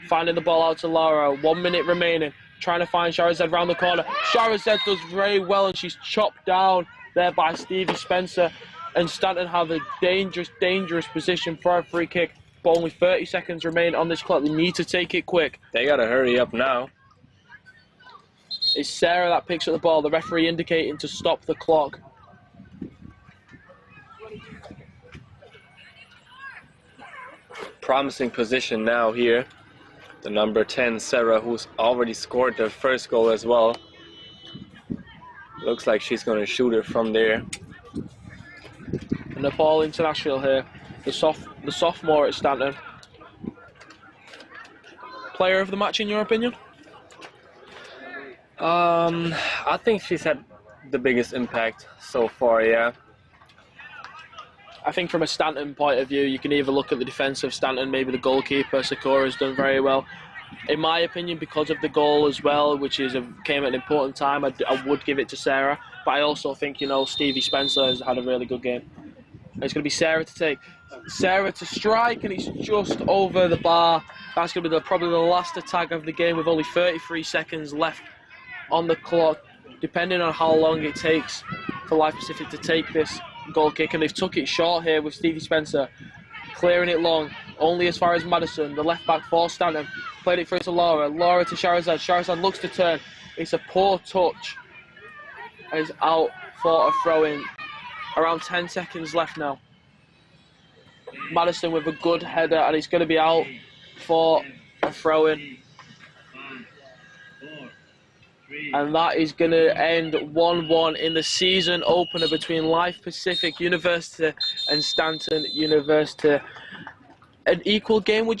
Finding the ball out to Laura. 1 minute remaining. Trying to find Shahrazad round the corner. Shahrazad does very well and she's chopped down there by Stevie Spencer. And Stanton have a dangerous position for a free kick. But only 30 seconds remain on this clock. They need to take it quick. They gotta hurry up now. It's Sarah that picks up the ball. The referee indicating to stop the clock. Promising position now here. The number 10, Sarah, who's already scored their first goal as well. Looks like she's gonna shoot it from there. And the ball into Nashville here. The sophomore at Stanton. Player of the match in your opinion? I think she's had the biggest impact so far, yeah. I think from a Stanton point of view, you can either look at the defence of Stanton, maybe the goalkeeper, Sakura's done very well. In my opinion, because of the goal as well, which came at an important time, I would give it to Sarah. But I also think, Stevie Spencer has had a really good game. And it's going to be Sarah to take. Sarah to strike, and it's just over the bar. That's going to be probably the last attack of the game with only 33 seconds left on the clock, depending on how long it takes for Life Pacific to take this goal kick. And they've took it short here with Stevie Spencer, clearing it long, only as far as Madison, the left back for Stanton. Played it through to Laura. Laura to Shahrazad. Shahrazad looks to turn. It's a poor touch. And it's out for a throw-in. Around 10 seconds left now. Madison with a good header, and it's going to be out for a throw-in. And that is going to end 1-1 in the season opener between Life Pacific University and Stanton University. An equal game, would you